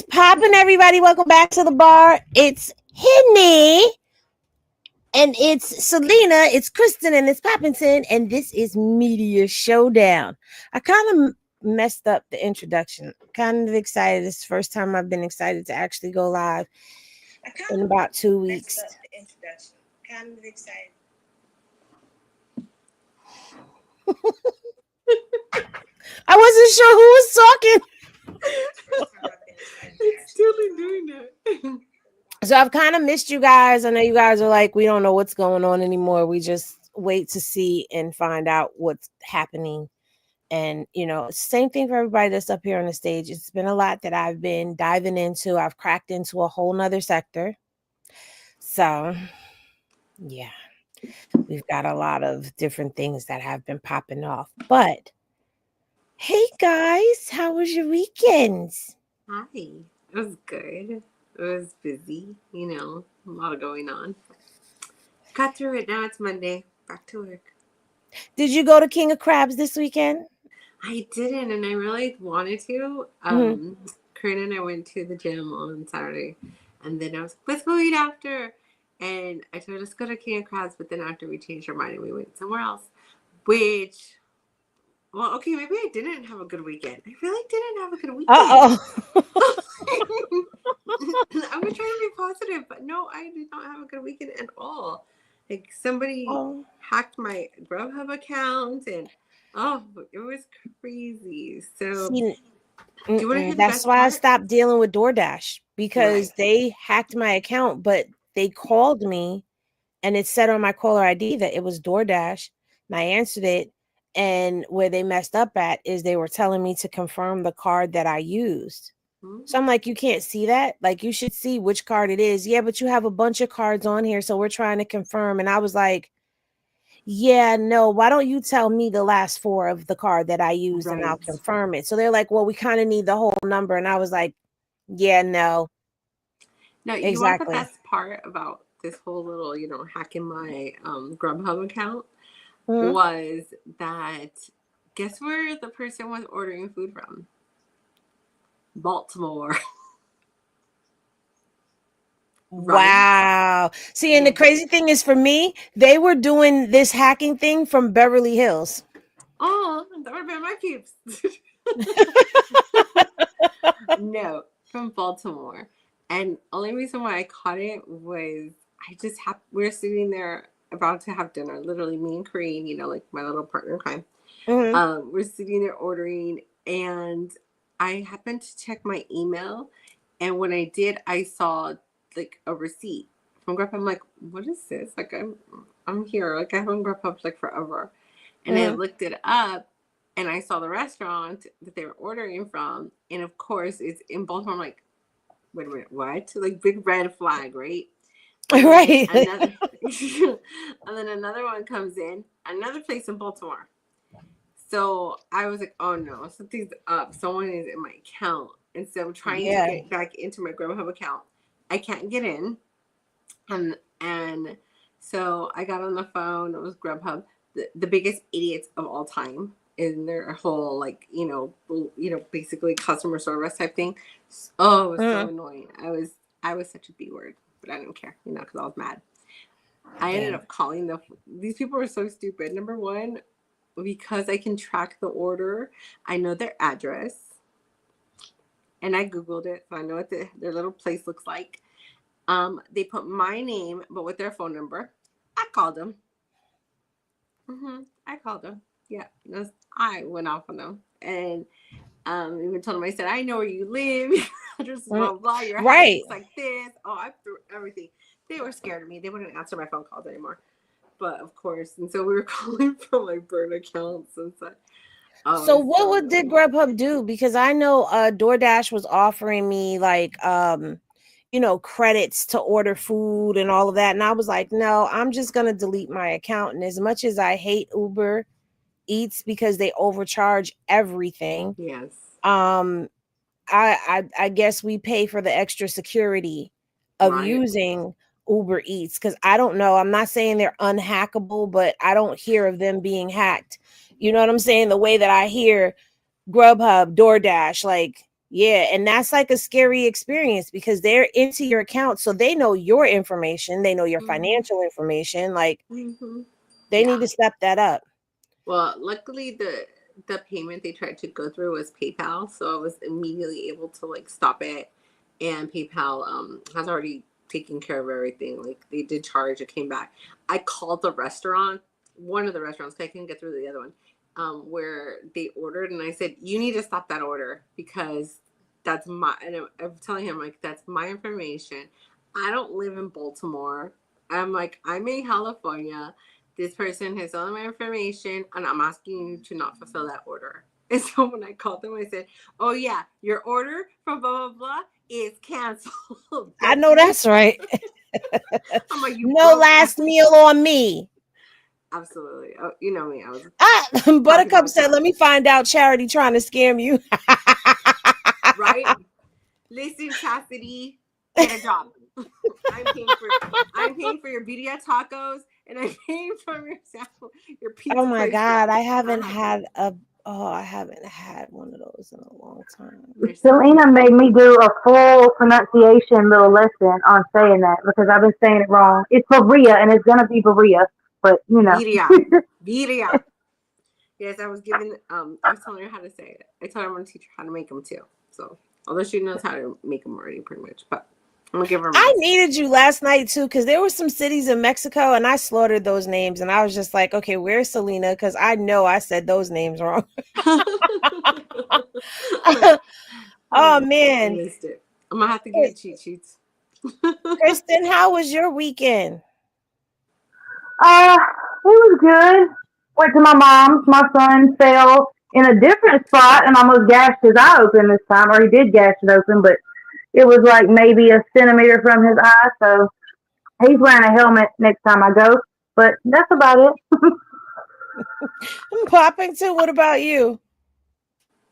What's poppin', everybody? Welcome back to the bar. It's Henny, and it's Selena, it's Kristen, and it's Poppington, and this is Media Showdown. I kind of messed up the introduction. Kind of excited. It's the first time I've been excited to actually go live in about 2 weeks. Kind of excited. I wasn't sure who was talking. It's totally doing that. So I've kind of missed you guys. I know you guys are like, we don't know what's going on anymore. We just wait to see and find out what's happening. And, same thing for everybody that's up here on the stage. It's been a lot that I've been diving into. I've cracked into a whole nother sector. So, yeah, we've got a lot of different things that have been popping off. But, hey, guys, how was your weekend? Hi. It was good. It was busy, a lot going on. Got through it. Now it's Monday. Back to work. Did you go to King of Crabs this weekend? I didn't, and I really wanted to. Corinne and I went to the gym on Saturday, and then I was like, let's go eat after. And I told her, let's go to King of Crabs, but then after we changed our mind and we went somewhere else, which... Well, okay, maybe I didn't have a good weekend. I really didn't have a good weekend. Uh-oh. I was trying to be positive, but no, I did not have a good weekend at all. Like, somebody hacked my Grubhub account, and it was crazy. So, do you want to hear that's why I stopped dealing with DoorDash, because they hacked my account, but they called me, and it said on my caller ID that it was DoorDash, and I answered it. And where they messed up at is they were telling me to confirm the card that I used. So I'm like, you can't see that? Like, you should see which card it is. Yeah, but you have a bunch of cards on here, so we're trying to confirm. And I was like, yeah, no, why don't you tell me the last four of the card that I used and I'll confirm it? So they're like, well, we kind of need the whole number. And I was like, yeah, no. No, you want the best part about this whole little, hacking my Grubhub account? Was that, guess where the person was ordering food from? Baltimore. Wow. See, and the crazy thing is, for me, they were doing this hacking thing from Beverly Hills. Oh, that would have been my peeps. No, from Baltimore. And only reason why I caught it was we were sitting there about to have dinner, literally me and Corinne, like my little partner in crime. We're sitting there ordering, and I happened to check my email, and when I did, I saw like a receipt from Grubhub. I'm like, what is this? Like, I'm here, like I haven't Grubhub like forever, and I looked it up, and I saw the restaurant that they were ordering from, and of course it's in Baltimore. I'm like, wait a minute, what? Like, big red flag, right? Right. And then another one comes in, another place in Baltimore. So I was like, oh no, something's up. Someone is in my account. And so I'm trying to get back into my Grubhub account. I can't get in. And so I got on the phone. It was Grubhub, the biggest idiots of all time in their whole, like, basically customer service type thing. Oh, it was so annoying. I was such a B word. But I didn't care, because I was mad. I ended up calling these people were so stupid. Number one, because I can track the order, I know their address. And I Googled it, so I know what their little place looks like. They put my name, but with their phone number. I called them. I called them. Yeah, I went off on them. And even told them, I said, I know where you live. Just blah, blah, your house looks like this. Oh, I threw everything. They were scared of me. They wouldn't answer my phone calls anymore. But of course, and so we were calling from my burn accounts and such. So what did Grubhub do? Because I know DoorDash was offering me like credits to order food and all of that, and I was like, no, I'm just gonna delete my account. And as much as I hate Uber Eats because they overcharge everything, I guess we pay for the extra security of using Uber Eats, because I don't know. I'm not saying they're unhackable, but I don't hear of them being hacked. You know what I'm saying? The way that I hear Grubhub, DoorDash, like, Yeah, and that's like a scary experience because they're into your account, so they know your information, they know your financial information. Like, they need to step that up. Well, luckily the payment they tried to go through was PayPal, so I was immediately able to like stop it, and PayPal has already taken care of everything. Like they did charge, it came back. I called the restaurant, one of the restaurants, 'cause I couldn't get through the other one, where they ordered, and I said, "You need to stop that order because that's my." And I'm telling him like that's my information. I don't live in Baltimore. I'm like I'm in California. This person has all my information, and I'm asking you to not fulfill that order. And so when I called them, I said, "Oh yeah, your order from blah blah blah is canceled." I know that's right. I'm like, you No broke last ass. meal on me. Absolutely. Oh, you know me. I was talking Buttercup about said, time, "Let me find out Charity trying to scam you." right? Listen, Chastity, get a job. I'm paying for your birria tacos, and I'm paying for your Oh pizza my place God, job. I It's not haven't happening. had a I haven't had one of those in a long time. They're so Selena good. made me do a full pronunciation little lesson on saying that because I've been saying it wrong. It's Berea and it's gonna be Berea, but you know. Birria. Birria. Yes, I was telling her how to say it. I told her I'm gonna teach her how to make them too. So although she knows how to make them already pretty much, but I'm gonna give her a I lesson. needed you last night too, because there were some cities in Mexico and I slaughtered those names, and I was just like, okay, where's Selena? Because I know I said those names wrong. Oh Oh, I man. missed it. I'm gonna have to give you cheat sheets. Kristen, how was your weekend? Uh, it was good. Went to my mom's. My son fell in a different spot and almost gashed his eye open this time, or he did gash it open, but it was like maybe a centimeter from his eye. So he's wearing a helmet next time I go. But that's about it. Poppington, what about you?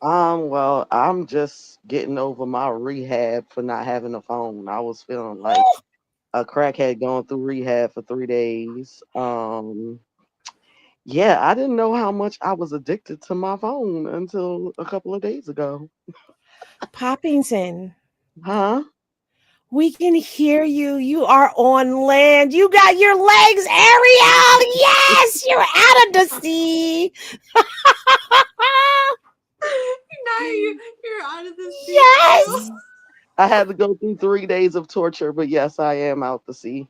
Well, I'm just getting over my rehab for not having a phone. I was feeling like a crackhead going through rehab for 3 days. Yeah, I didn't know how much I was addicted to my phone until a couple of days ago. Poppington, Huh? we can hear you. You are on land. You got your legs, Ariel. Yes, you're out of the sea. Now you're out of the sea for real. Yes. I had to go through 3 days of torture, but yes, I am out to sea.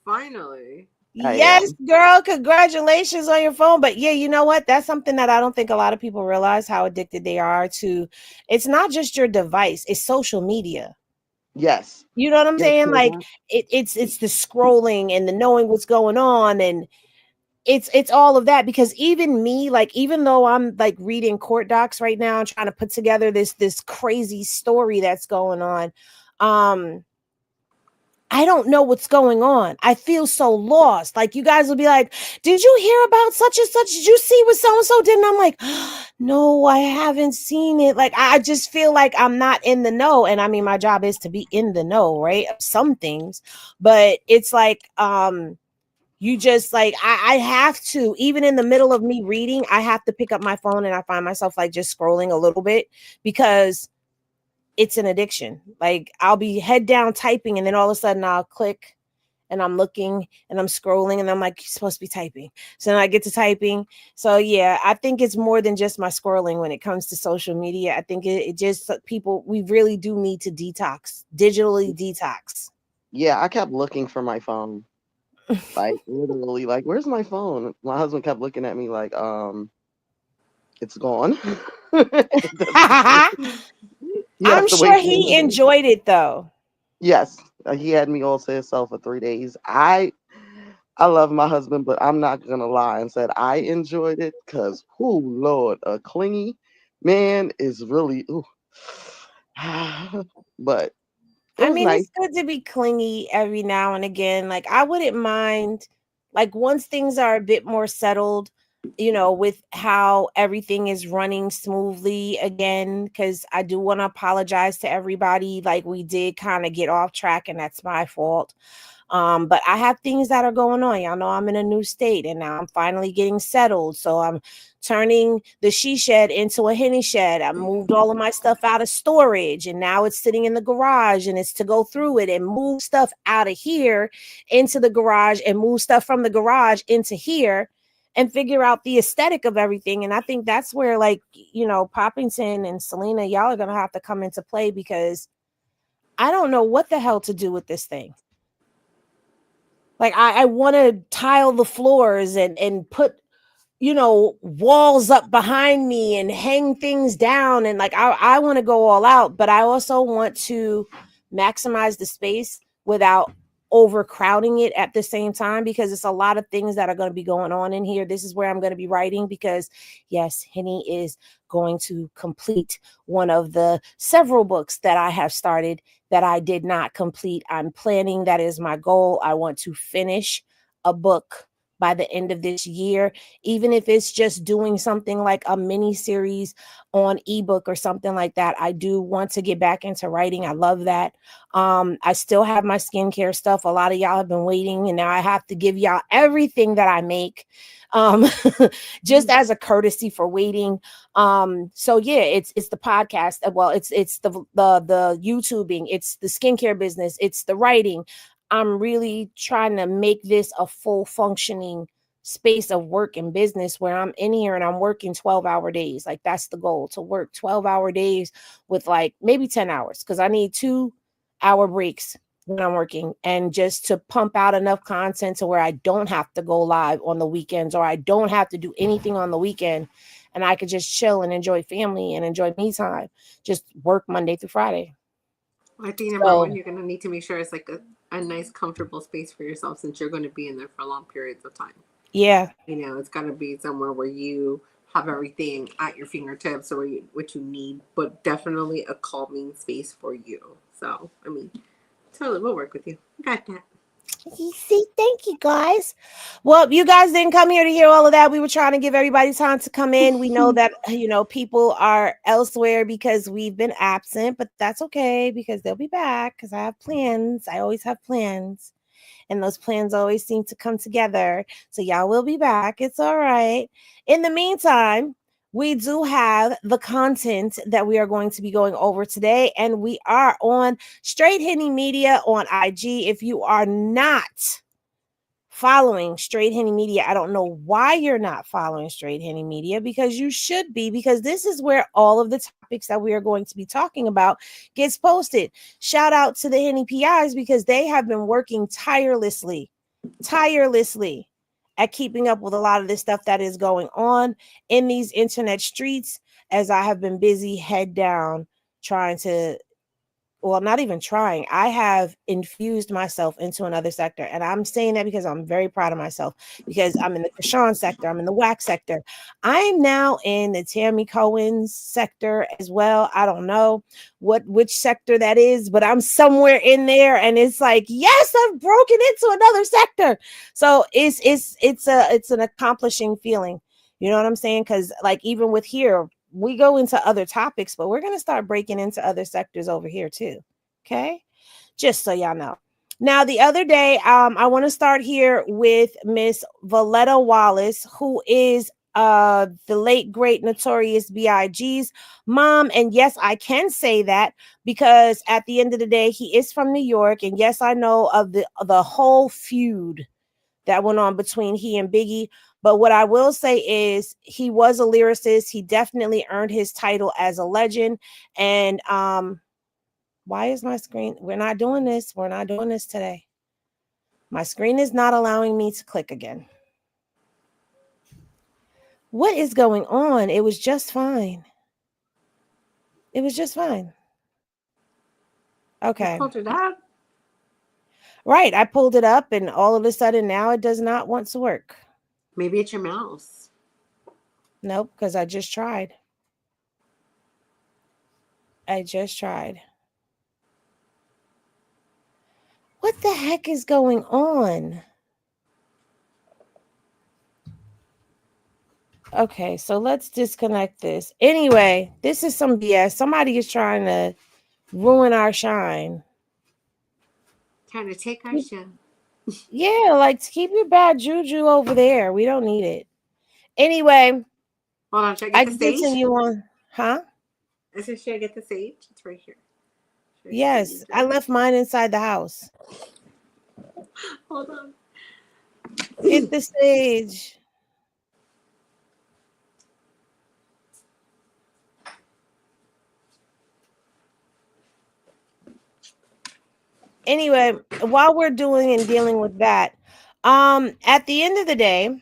Finally. I Yes, am. girl, congratulations on your phone. But yeah, you know what? That's something that I don't think a lot of people realize how addicted they are to. It's not just your device, it's social media. Yes. You know what I'm Yes, saying? 'cause Like it's the scrolling and the knowing what's going on, and it's all of that. Because even me, like, even though I'm like reading court docs right now and trying to put together this crazy story that's going on, um I don't know what's going on. I feel so lost. Like, you guys will be like, "Did you hear about such and such? Did you see what so and so did?" And I'm like, "No, I haven't seen it." Like, I just feel like I'm not in the know. And I mean, my job is to be in the know, right? Of some things. But it's like, you just like, I have to, even in the middle of me reading, I have to pick up my phone, and I find myself like just scrolling a little bit because it's an addiction. Like, I'll be head down typing, and then all of a sudden I'll click, and I'm looking and I'm scrolling, and I'm like, "You're supposed to be typing." So then I get to typing. So yeah, I think it's more than just my scrolling when it comes to social media. I think it just, people, we really do need to detox, digitally detox. Yeah, I kept looking for my phone. Like literally, like, where's my phone? My husband kept looking at me like, it's gone. It doesn't- you have I'm to wait sure for he another. enjoyed it though. Yes, he had me all to himself for 3 days. I love my husband, but I'm not gonna lie and said I enjoyed it because, oh Lord, a clingy man is really, ooh. But it I was mean, nice. it's good to be clingy every now and again. Like, I wouldn't mind, like, once things are a bit more settled, with how everything is running smoothly again, because I do want to apologize to everybody. Like, we did kind of get off track, and that's my fault. But I have things that are going on. Y'all know I'm in a new state, and now I'm finally getting settled. So I'm turning the she shed into a henny shed. I moved all of my stuff out of storage, and now it's sitting in the garage, and it's to go through it and move stuff out of here into the garage and move stuff from the garage into here and figure out the aesthetic of everything. And I think that's where, like, you know, Poppington and Selena, y'all are going to have to come into play, because I don't know what the hell to do with this thing. Like, I want to tile the floors and put, you know, walls up behind me and hang things down. And like, I want to go all out, but I also want to maximize the space without overcrowding it at the same time, because it's a lot of things that are going to be going on in here. This is where I'm going to be writing, because yes, Henny is going to complete one of the several books that I have started that I did not complete. I'm planning, that is my goal. I want to finish a book by the end of this year, even if it's just doing something like a mini series on ebook or something like that. I do want to get back into writing. I love that. I still have my skincare stuff. A lot of y'all have been waiting, and now I have to give y'all everything that I make, just as a courtesy for waiting. So yeah, it's the podcast. Well, it's the YouTubing, it's the skincare business, it's the writing. I'm really trying to make this a full functioning space of work and business where I'm in here and I'm working 12-hour days. Like, that's the goal, to work 12-hour days with like maybe 10 hours, because I need 2-hour breaks when I'm working, and just to pump out enough content to where I don't have to go live on the weekends, or I don't have to do anything on the weekend, and I could just chill and enjoy family and enjoy me time. Just work Monday through Friday. I think number one, you're going to need to make sure it's like a nice, comfortable space for yourself, since you're going to be in there for long periods of time. Yeah. You know, it's got to be somewhere where you have everything at your fingertips, or what you need, but definitely a calming space for you. So, I mean, totally, we'll work with you. I got that. See, thank you guys. Well, you guys didn't come here to hear all of that. We were trying to give everybody time to come in. We know that, you know, people are elsewhere because we've been absent, but that's okay, because they'll be back, because I have plans. I always have plans, and those plans always seem to come together. So y'all will be back. It's all right. In the meantime, we do have the content that we are going to be going over today, and we are on Straight Henny Media on IG. If you are not following Straight Henny Media, I don't know why you're not following Straight Henny Media, because you should be, because this is where all of the topics that we are going to be talking about gets posted. Shout out to the Henny PIs, because they have been working tirelessly at keeping up with a lot of this stuff that is going on in these internet streets, as I have been busy head down trying to, well, not even trying. I have infused myself into another sector. And I'm saying that because I'm very proud of myself, because I'm in the Krishan sector. I'm in the wax sector. I'm now in the Tammy Cohen's sector as well. I don't know which sector that is, but I'm somewhere in there. And it's like, yes, I've broken into another sector. So it's an accomplishing feeling. You know what I'm saying? Because like, even with here, we go into other topics, but we're going to start breaking into other sectors over here too. Okay. Just so y'all know. Now, the other day, I want to start here with Miss Valletta Wallace, who is the late, great, notorious B.I.G.'s mom. And yes, I can say that, because at the end of the day, he is from New York. And yes, I know of the whole feud that went on between he and Biggie. But what I will say is, he was a lyricist. He definitely earned his title as a legend. And why is my screen? We're not doing this. We're not doing this today. My screen is not allowing me to click again. What is going on? It was just fine. It was just fine. Okay. You pulled it up? Right. I pulled it up, and all of a sudden now it does not want to work. Maybe it's your mouse. Nope, because I just tried. What the heck is going on? Okay, so let's disconnect this. Anyway, this is some BS. Somebody is trying to ruin our shine. Trying to take our show. Yeah, like keep your bad juju over there. We don't need it. Anyway, Hold on, should I I get the can sage? continue on. Huh? I said, should I get the sage? It's right here. Should I Yes, sage I it? left mine inside the house. Hold on. Get the sage. Anyway, while we're doing and dealing with that, at the end of the day,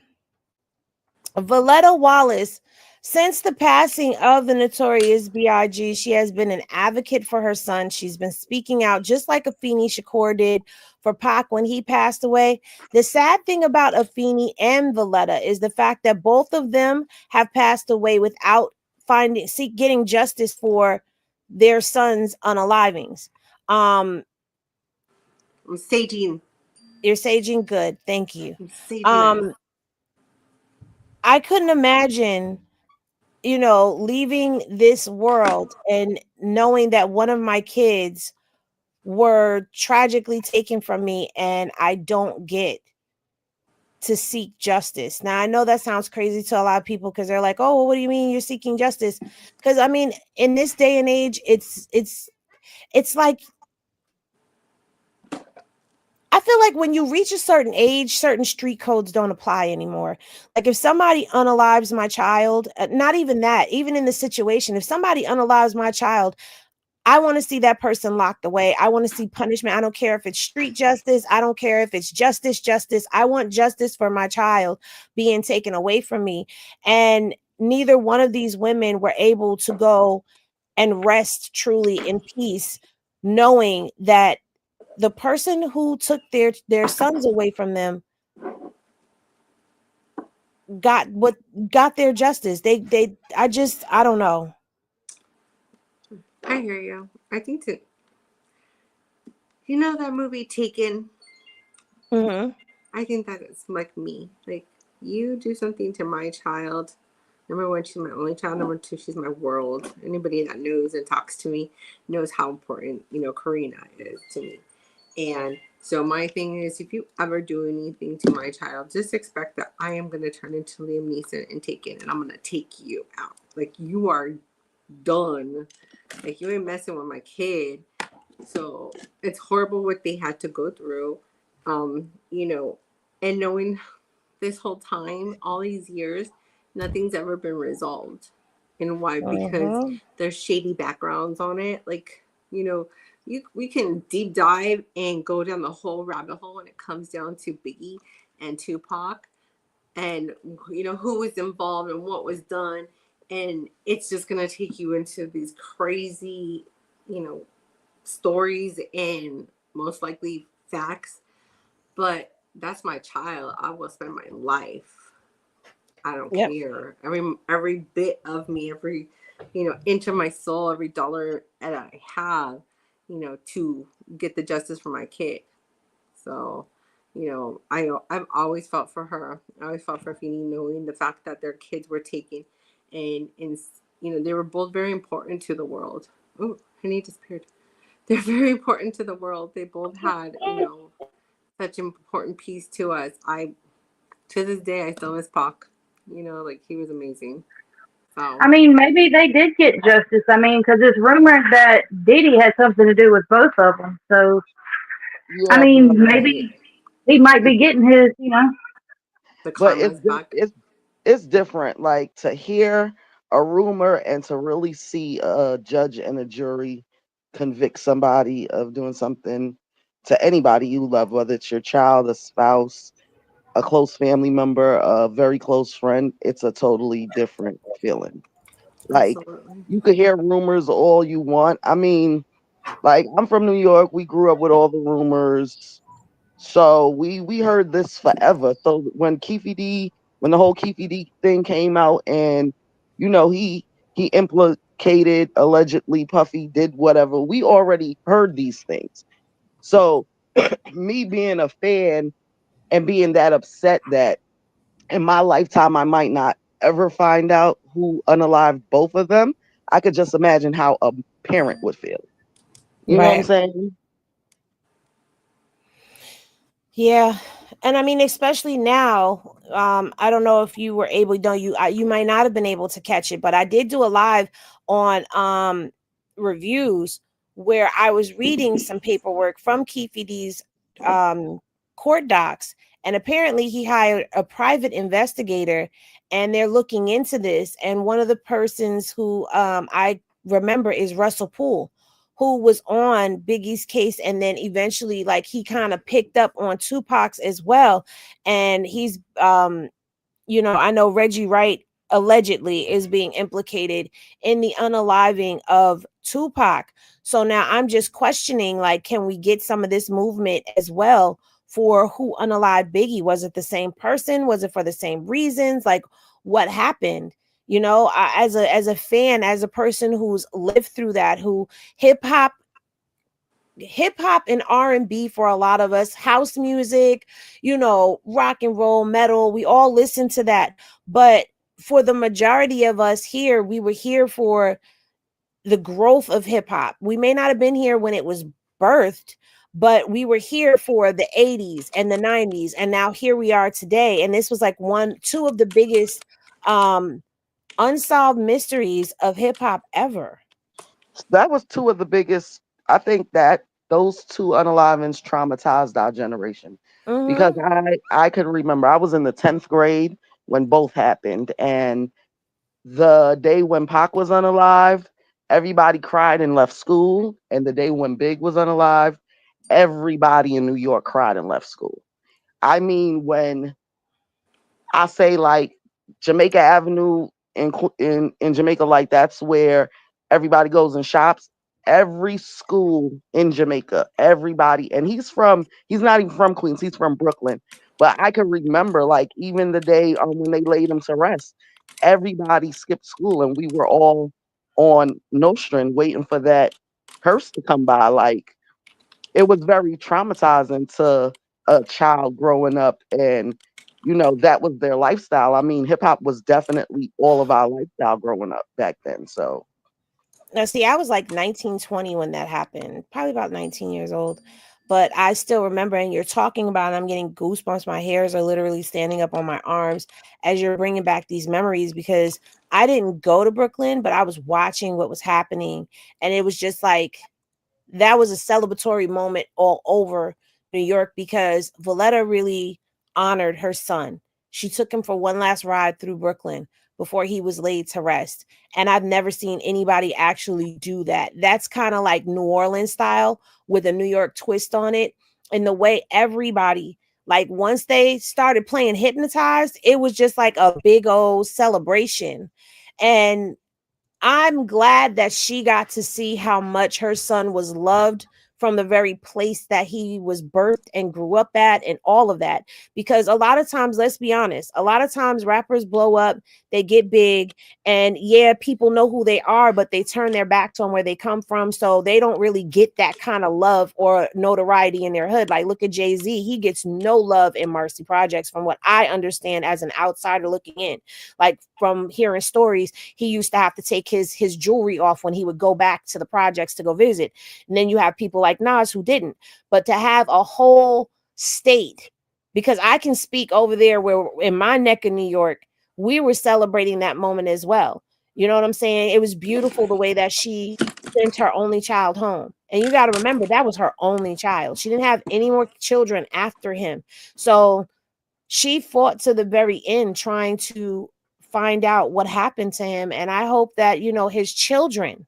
Valletta Wallace, since the passing of the notorious B.I.G., she has been an advocate for her son. She's been speaking out just like Afeni Shakur did for Pac when he passed away. The sad thing about Afeni and Valletta is the fact that both of them have passed away without getting justice for their sons' unalivings. Um, I'm saging. you're saging good, thank you. I'm saging this. Um, I couldn't imagine leaving this world and knowing that one of my kids were tragically taken from me and I don't get to seek justice. Now, I know that sounds crazy to a lot of people because they're like, "Oh, well, what do you mean you're seeking justice?" Because I mean, in this day and age, it's like I feel like when you reach a certain age, certain street codes don't apply anymore. Like if somebody unalives my child, not even that, even in the situation, if somebody unalives my child, I want to see that person locked away. I want to see punishment. I don't care if it's street justice. I don't care if it's justice. I want justice for my child being taken away from me. And neither one of these women were able to go and rest truly in peace, knowing that the person who took their sons away from them got their justice. I don't know. I hear you. I think that you know that movie Taken. Mm-hmm. I think that is like me. Like you do something to my child. Number one, she's my only child. Number two, she's my world. Anybody that knows and talks to me knows how important Karina is to me. And so my thing is, if you ever do anything to my child, just expect that I am going to turn into Liam Neeson and take it, and I'm going to take you out. Like you are done. Like you ain't messing with my kid. So it's horrible what they had to go through. And knowing this whole time, all these years, nothing's ever been resolved. And why? Because Mm-hmm. there's shady backgrounds on it. Like, we can deep dive and go down the whole rabbit hole when it comes down to Biggie and Tupac and who was involved and what was done. And it's just gonna take you into these crazy, you know, stories and most likely facts. But that's my child. I will spend my life. I don't Yep. care. Every bit of me, every inch of my soul, every dollar that I have, to get the justice for my kid. So, I've always felt for her. I always felt for Feeney, knowing the fact that their kids were taken, and they were both very important to the world. Oh, Honey disappeared. They're very important to the world. They both had such an important piece to us. To this day I still miss Pac. Like he was amazing. So I mean, maybe they did get justice. I mean, because it's rumored that Diddy had something to do with both of them. So, I Yeah, mean, right, maybe he might it, be getting his. the but karma's back. it's different. Like to hear a rumor and to really see a judge and a jury convict somebody of doing something to anybody you love, whether it's your child, a spouse, a close family member, a very close friend. It's a totally different feeling. Like Absolutely. you could hear rumors all you want. I mean, like I'm from New York. We grew up with all the rumors. So we heard this forever. So when the whole Keefe D thing came out, and he implicated allegedly Puffy did whatever, we already heard these things. So me being a fan and being that upset that in my lifetime I might not ever find out who unalived both of them, I could just imagine how a parent would feel. You know what I'm Right. saying? Yeah. And I mean, especially now, I don't know if you were able, no, you might not have been able to catch it, but I did do a live on reviews where I was reading some paperwork from Keefe D's um court docs, and apparently he hired a private investigator, and they're looking into this. And one of the persons who I remember is Russell Poole, who was on Biggie's case, and then eventually like he kind of picked up on Tupac's as well. And he's I know Reggie Wright allegedly is being implicated in the unaliving of Tupac. So now I'm just questioning, like, can we get some of this movement as well for who unalived Biggie? Was it the same person? Was it for the same reasons? Like, what happened? As a fan, as a person who's lived through that, who hip hop and R&B for a lot of us, house music, rock and roll, metal, we all listen to that. But for the majority of us here, we were here for the growth of hip hop. We may not have been here when it was birthed, but we were here for the 80s and the 90s, and now here we are today. And this was like two of the biggest unsolved mysteries of hip hop ever. That was two of the biggest. I think that those two unalivings traumatized our generation because Mm-hmm. I could remember I was in the 10th grade when both happened, and the day when Pac was unalive, everybody cried and left school, and the day when Big was unalive, everybody in New York cried and left school. I mean, when I say like Jamaica Avenue in Jamaica, like that's where everybody goes and shops. Every school in Jamaica, everybody, and he's not even from Queens, he's from Brooklyn. But I can remember like even the day when they laid him to rest, everybody skipped school and we were all on Nostrand waiting for that hearse to come by. Like it was very traumatizing to a child growing up, and that was their lifestyle. I mean, hip hop was definitely all of our lifestyle growing up back then. So Now, see, I was like 19, 20 when that happened, probably about 19 years old. But I still remember, and you're talking about it, I'm getting goosebumps. My hairs are literally standing up on my arms as you're bringing back these memories, because I didn't go to Brooklyn, but I was watching what was happening. And it was just like, that was a celebratory moment all over New York, because Valletta really honored her son. She took him for one last ride through Brooklyn before he was laid to rest. And I've never seen anybody actually do that. That's kind of like New Orleans style with a New York twist on it. And the way everybody, like, once they started playing Hypnotized, it was just like a big old celebration. And I'm glad that she got to see how much her son was loved from the very place that he was birthed and grew up at, and all of that. Because a lot of times, let's be honest, a lot of times rappers blow up, they get big, and yeah, people know who they are, but they turn their backs on where they come from. So they don't really get that kind of love or notoriety in their hood. Like, look at Jay-Z. He gets no love in Marcy Projects, from what I understand as an outsider looking in. Like, from hearing stories, he used to have to take his jewelry off when he would go back to the projects to go visit. And then you have people like Nas who didn't. But to have a whole state, because I can speak over there where in my neck of New York, we were celebrating that moment as well. You know what I'm saying? It was beautiful the way that she sent her only child home. And you got to remember, that was her only child. She didn't have any more children after him. So she fought to the very end trying to find out what happened to him. And I hope that, his children,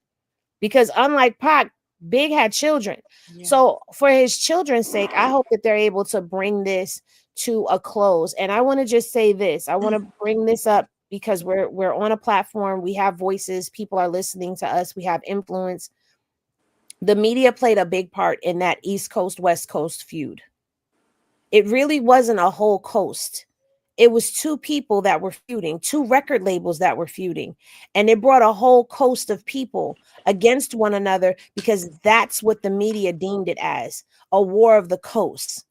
because unlike Pac, Big had children. Yeah. So for his children's sake, I hope that they're able to bring this to a close. And I want to just say this. I want to bring this up because we're on a platform. We have voices. People are listening to us. We have influence. The media played a big part in that East Coast, West Coast feud. It really wasn't a whole coast. It was two people that were feuding, two record labels that were feuding. And it brought a whole coast of people against one another, because that's what the media deemed it as, a war of the coasts.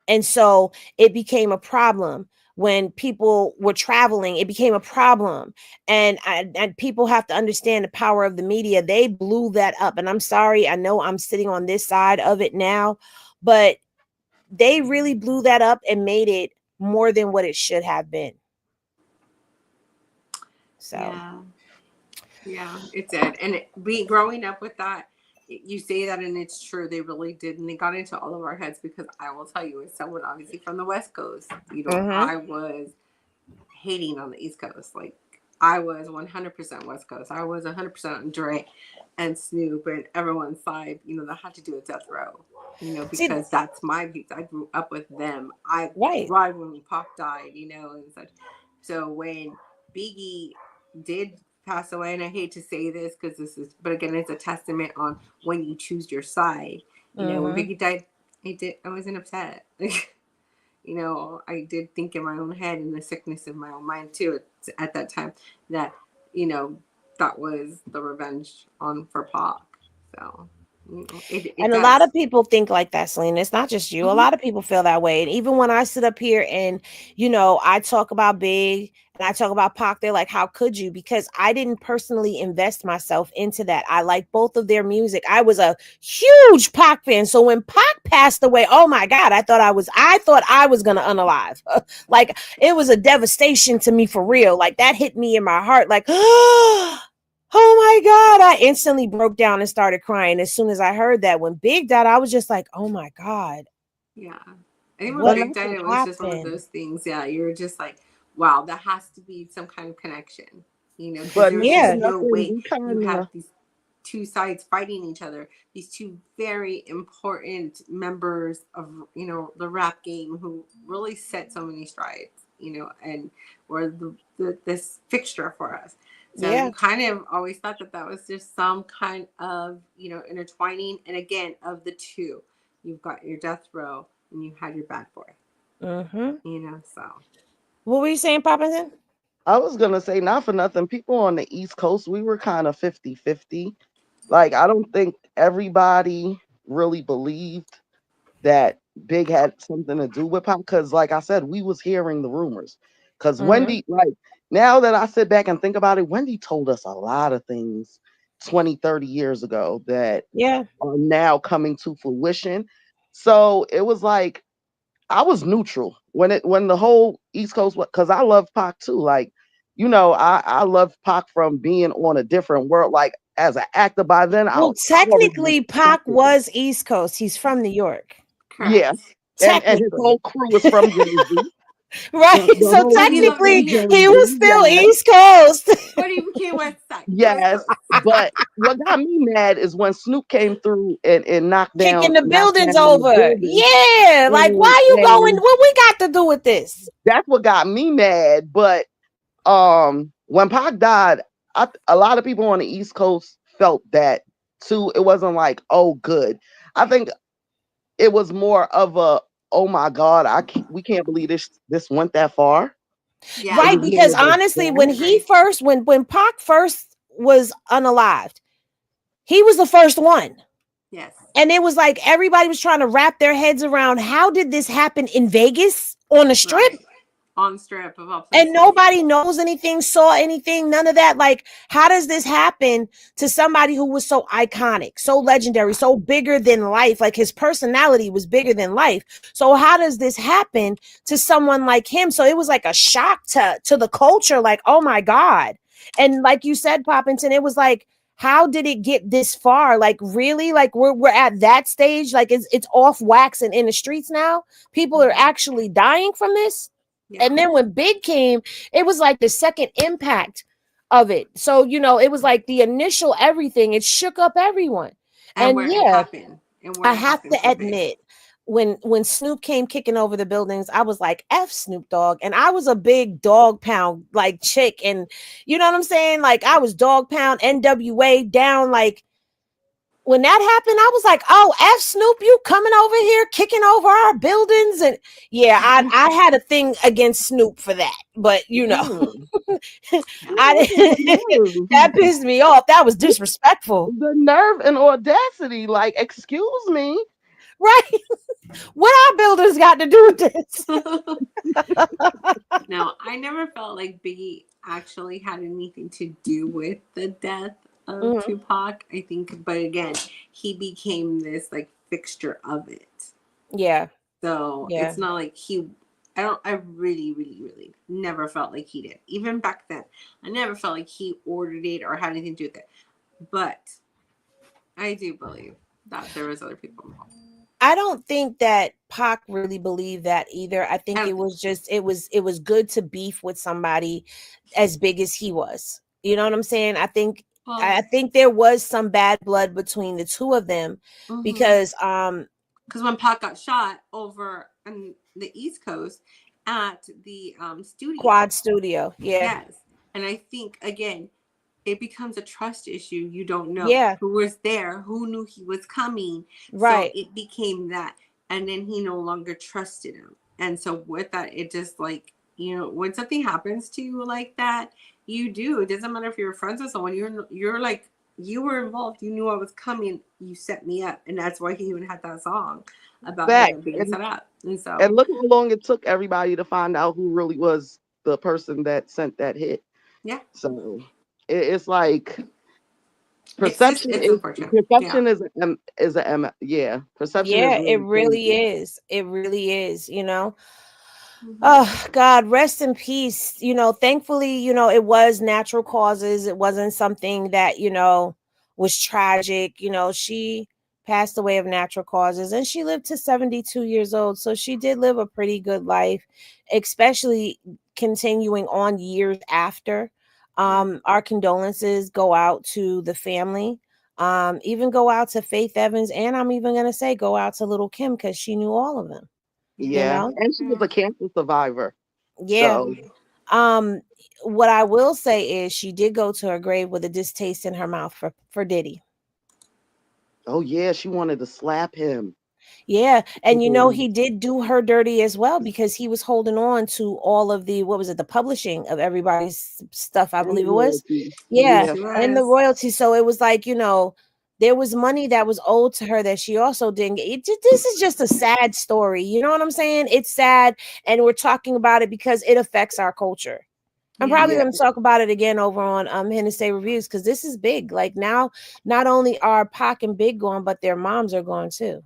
And so it became a problem when people were traveling. It became a problem. And people have to understand the power of the media. They blew that up. And I'm sorry, I know I'm sitting on this side of it now, but they really blew that up and made it more than what it should have been. So yeah, it did. And we growing up with that, you say that and it's true, they really did, and they got into all of our heads, because I will tell you, as someone obviously from the West Coast, I was hating on the East Coast. Like, I was 100% West Coast. I was 100% on Dre and Snoop and everyone's side, that had to do with Death Row, because that's my peeps. I grew up with them. I cried when Pac died, and such. So when Biggie did pass away, and I hate to say this because but again, it's a testament on when you choose your side. When Biggie died, I wasn't upset. I did think in my own head, and the sickness in my own mind too at that time, that, that was the revenge for Pac. So, and a lot of people think like that, Selena. It's not just you. A lot of people feel that way. And even when I sit up here and, I talk about Big and I talk about Pac, they're like, how could you? Because I didn't personally invest myself into that. I like both of their music. I was a huge Pac fan. So when Pac passed away, oh my God, I thought I was going to unalive. Like, it was a devastation to me for real. Like, that hit me in my heart. Like, oh my God, I instantly broke down and started crying as soon as I heard that. When Big died, I was just like, oh my God. Yeah. I think when Big died, it was just one of those things. Yeah, you were just like, wow, that has to be some kind of connection. Because there's just no way you have these two sides fighting each other. These two very important members of, the rap game who really set so many strides, and were this fixture for us. So you kind of always thought that was just some kind of, intertwining. And again, of the two, you've got your Death Row and you had your Bad Boy. So. What were you saying, Poppington? I was going to say, not for nothing, people on the East Coast, we were kind of 50-50. Like, I don't think everybody really believed that Big had something to do with Pop, because like I said, we was hearing the rumors. Because Wendy, like, now that I sit back and think about it, Wendy told us a lot of things 20, 30 years ago that are now coming to fruition. So it was like, I was neutral when the whole East Coast, because I love Pac too. Like, I love Pac from being on a different world. Like, as an actor by then, technically Pac was East Coast. He's from New York. Yeah. And his whole crew was from Jersey. Right. So technically he was still East Coast. But he became West Side. Yes. But what got me mad is when Snoop came through and knocked down, kicking the buildings over. Yeah. Like, why you going? What we got to do with this? That's what got me mad. But when Pac died, a lot of people on the East Coast felt that too. It wasn't like, oh, good. I think it was more of a, oh my God, we can't believe this went that far. Yeah. Right, because honestly, when Pac first was unalived, he was the first one. Yes. And it was like everybody was trying to wrap their heads around, how did this happen in Vegas on the Strip? Right. On the Strip of all places. And nobody knows anything, saw anything, none of that. Like, how does this happen to somebody who was so iconic, so legendary, so bigger than life? Like, his personality was bigger than life. So how does this happen to someone like him? So it was like a shock to the culture. Like, oh my God. And like you said, Poppington, it was like, how did it get this far? Like, really? Like, we're at that stage? Like, it's off wax and in the streets now? People are actually dying from this? Yeah. And then when Big came, it was like the second impact of it. So, it was like the initial everything. It shook up everyone. And where it happened. I have to admit, when Snoop came kicking over the buildings, I was like, F Snoop Dogg. And I was a big dog pound like chick. And you know what I'm saying? Like, I was dog pound, NWA down. Like, when that happened, I was like, oh, F Snoop, you coming over here kicking over our buildings. And yeah, I had a thing against Snoop for that. But that pissed me off. That was disrespectful. The nerve and audacity, like, excuse me. Right. What our builders got to do with this? No, I never felt like Biggie actually had anything to do with the death of Tupac, I think. But again, he became this like fixture of it. Yeah. So Yeah. it's not like I really never felt like he did. Even back then, I never felt like he ordered it or had anything to do with it. But I do believe that there was other people involved. I don't think that Pac really believed that either. I think it was just it was good to beef with somebody as big as he was. You know what I'm saying? I think there was some bad blood between the two of them because when Pac got shot over on the East Coast at the studio. Quad Studio, yeah. Yes. And I think again, it becomes a trust issue. You don't know who was there, who knew he was coming. Right. So it became that. And then he no longer trusted him. And so with that, it just like, you know, when something happens to you like that, you do. It doesn't matter if you're friends with someone. You're like, you were involved. You knew I was coming. You set me up. And that's why he even had that song about being set up. And look how long it took everybody to find out who really was the person that sent that hit. Yeah. So it's like perception is perception is a yeah. Perception is it really is. It really is, you know. Oh God, rest in peace. You know, thankfully, you know, it was natural causes. It wasn't something that, you know, was tragic. You know, she passed away of natural causes and she lived to 72 years old. So she did live a pretty good life, especially continuing on years after. Our condolences go out to the family. Even go out to Faith Evans, and I'm even gonna say go out to little Kim because she knew all of them. Yeah. You know? And she was a cancer survivor. Yeah. So. What I will say is she did go to her grave with a distaste in her mouth for Diddy. Oh yeah, she wanted to slap him. Yeah, and you know he did do her dirty as well because he was holding on to all of the what was it, the publishing of everybody's stuff, I believe it was. Yeah, and the royalty. So it was like, you know, there was money that was owed to her that she also didn't get. This is just a sad story. You know what I'm saying? It's sad, and we're talking about it because it affects our culture. I'm probably going to talk about it again over on Hennessy Reviews because this is big. Like now, not only are Pac and Big gone, but their moms are gone too.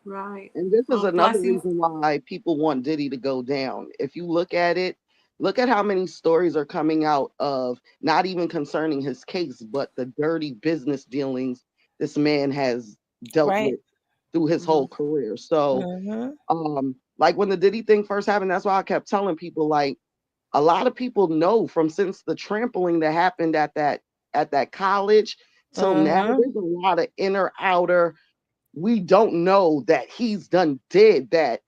Right. And this is another reason why people want Diddy to go down. If you look at it, look at how many stories are coming out of not even concerning his case, but the dirty business dealings this man has dealt with through his whole career. So, like when the Diddy thing first happened, that's why I kept telling people, like, a lot of people know from since the trampling that happened at that college till now, there's a lot of inner outer. We don't know that he's did that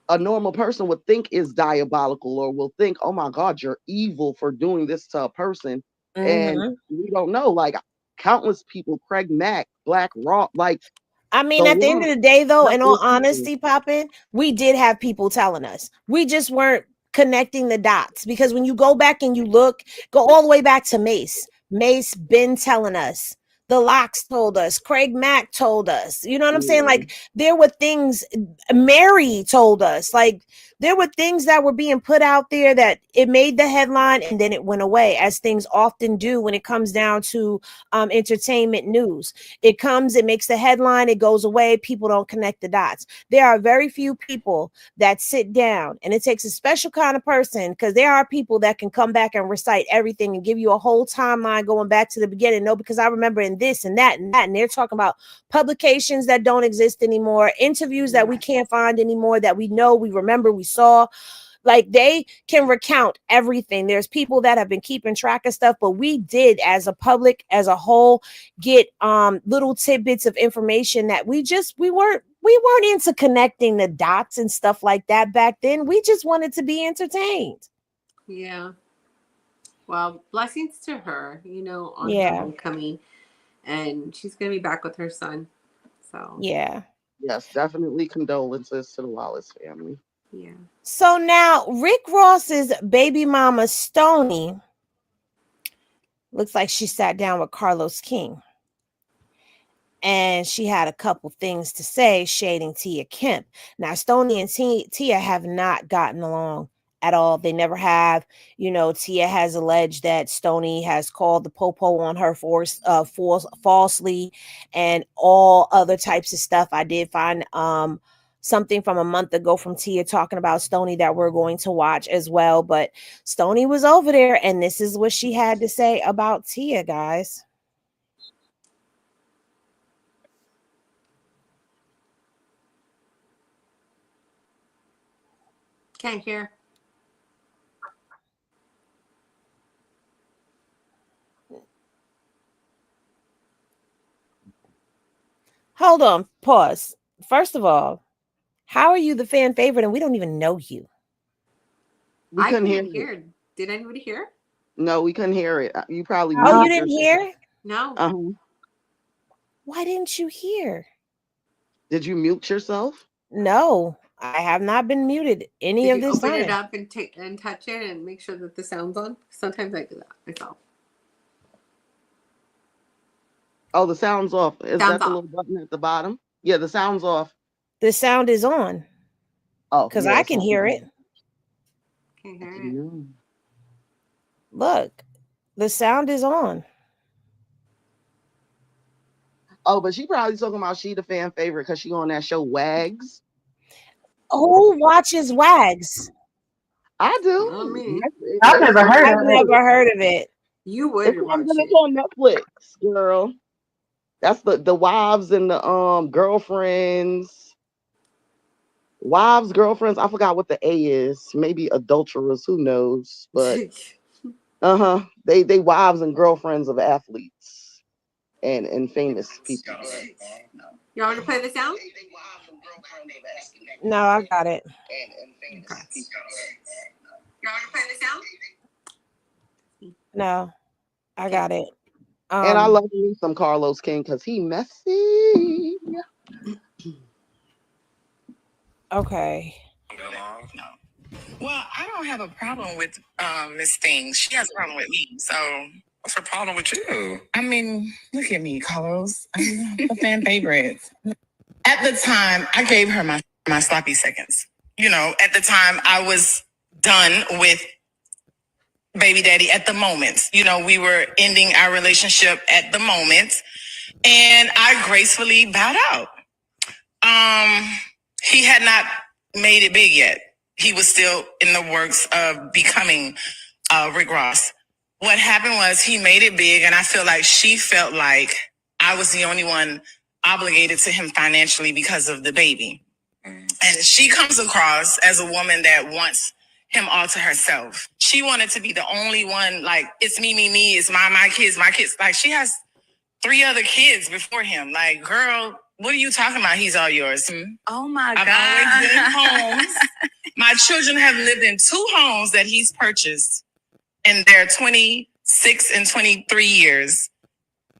a normal person would think is diabolical or will think, oh my God, you're evil for doing this to a person. And we don't know, like countless people, Craig Mack, Black Rock, like I mean, at the end of the day, though, in all honesty, Poppin', we did have people telling us. We just weren't connecting the dots because when you go back and you look, go all the way back to Mace. Mace been telling us. The Locks told us. Craig Mack told us. You know what I'm saying? Like there were things. Mary told us. Like there were things that were being put out there that it made the headline and then it went away, as things often do when it comes down to entertainment news. It comes, it makes the headline, it goes away. People don't connect the dots. There are very few people that sit down, and it takes a special kind of person because there are people that can come back and recite everything and give you a whole timeline going back to the beginning. No, because I remember in this and that and that, and they're talking about publications that don't exist anymore, interviews that we can't find anymore, that we know, we remember, we saw. Like they can recount everything. There's people that have been keeping track of stuff, but we did as a public, as a whole, get little tidbits of information that we weren't into connecting the dots and stuff like that back then. We just wanted to be entertained. Yeah. Well, blessings to her, you know, on her homecoming. And she's gonna be back with her son. So yeah. Yes, definitely condolences to the Wallace family. Yeah. So now Rick Ross's baby mama Stoney looks like she sat down with Carlos King. And she had a couple things to say shading Tia Kemp. Now, Stoney and Tia have not gotten along at all. They never have. You know, Tia has alleged that Stoney has called the popo on her falsely and all other types of stuff. I did find something from a month ago from Tia talking about Stoney that we're going to watch as well. But Stoney was over there, and this is what she had to say about Tia, guys. Can't hear. Hold on, pause. First of all, how are you the fan favorite and we don't even know you? We I couldn't hear couldn't it. hear. Did anybody hear? No, we couldn't hear it. You probably Oh, you muted didn't yourself. hear? No. Why didn't you hear? Did you mute yourself? No, I have not been muted any Did of you this open time. it up and touch it and make sure that the sound's on? Sometimes I do that myself. Oh, the sound's off. Is Sound's that the off. little button at the bottom? Yeah, the sound's off. The sound is on Oh, because yeah, I can hear it. Can't hear it. Look, the sound is on. Oh, but she probably talking about she the fan favorite because she on that show Wags. Who watches Wags? I do. Not me. I've never heard I've of it. never heard of it. You would It's watch on, it. it's on Netflix, girl. That's the wives and the girlfriends. Wives, girlfriends. I forgot what the A is. Maybe adulterers. Who knows? But they wives and girlfriends of athletes and famous people. You want to play the sound? No, I got it. You want to play the sound? No, I got it. And I love me some Carlos King because he messy. Okay. No. Well, I don't have a problem with Miss Thing. She has a problem with me. So what's her problem with you? I mean, look at me, Carlos. I'm a fan favorite. At the time, I gave her my sloppy seconds. You know, at the time I was done with baby daddy at the moment. You know, we were ending our relationship at the moment. And I gracefully bowed out. He had not made it big yet. He was still in the works of becoming Rick Ross. What happened was he made it big, and I feel like she felt like I was the only one obligated to him financially because of the baby. And she comes across as a woman that wants him all to herself. She wanted to be the only one, like, it's me, it's my kids, my kids. Like, she has 3 other kids before him. Like, girl, what are you talking about? He's all yours. Oh my God. I've always been in homes. My children have lived in 2 homes that he's purchased in their 26 and 23 years.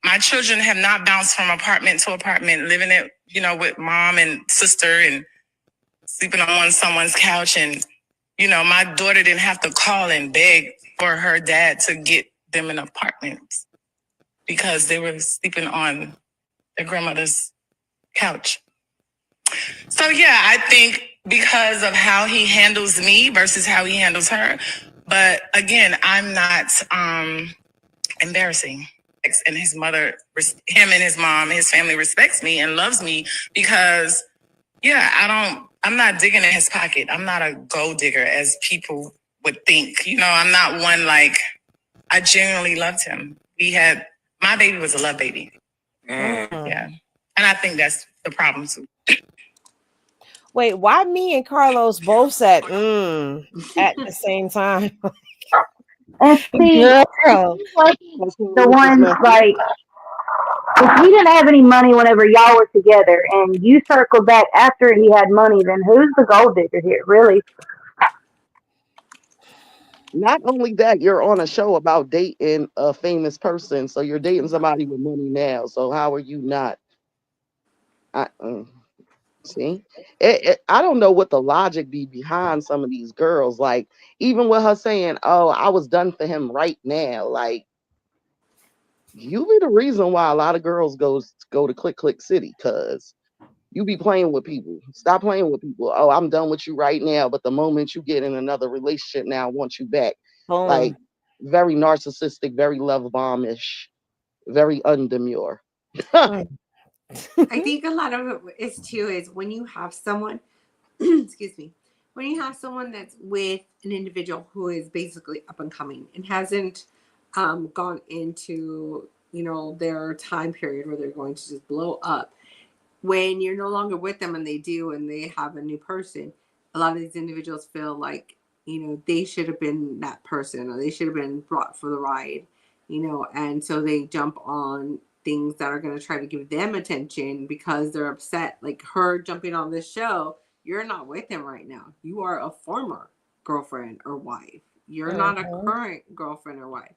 My children have not bounced from apartment to apartment, living it, you know, with mom and sister and sleeping on someone's couch. And, you know, my daughter didn't have to call and beg for her dad to get them an apartment because they were sleeping on their grandmother's couch. So, yeah, I think because of how he handles me versus how he handles her. But again, I'm not embarrassing. And his mother, him and his mom, his family respects me and loves me because, yeah, I'm not digging in his pocket. I'm not a gold digger as people would think. You know, I'm not one like, I genuinely loved him. My baby was a love baby. Yeah. And I think that's the problem too. Wait, why me and Carlos both said at the same time? And see, Girl. the ones like, if he didn't have any money whenever y'all were together, and you circled back after he had money, then who's the gold digger here, really? Not only that, you're on a show about dating a famous person, so you're dating somebody with money now. So how are you not? See, I don't know what the logic be behind some of these girls. Like, even with her saying, "Oh, I was done for him right now," like, you be the reason why a lot of girls go to Click Click City, cause you be playing with people. Stop playing with people. Oh, I'm done with you right now, but the moment you get in another relationship, now I want you back. Boom. Like, very narcissistic, very love bombish, very undemure. I think a lot of it is too is when you have someone excuse me, when you have someone that's with an individual who is basically up and coming and hasn't gone into, you know, their time period where they're going to just blow up, when you're no longer with them and they do and they have a new person, a lot of these individuals feel like, you know, they should have been that person or they should have been brought for the ride, you know, and so they jump on things that are going to try to give them attention because they're upset. Like her jumping on this show, you're not with him right now. You are a former girlfriend or wife. You're not a current girlfriend or wife.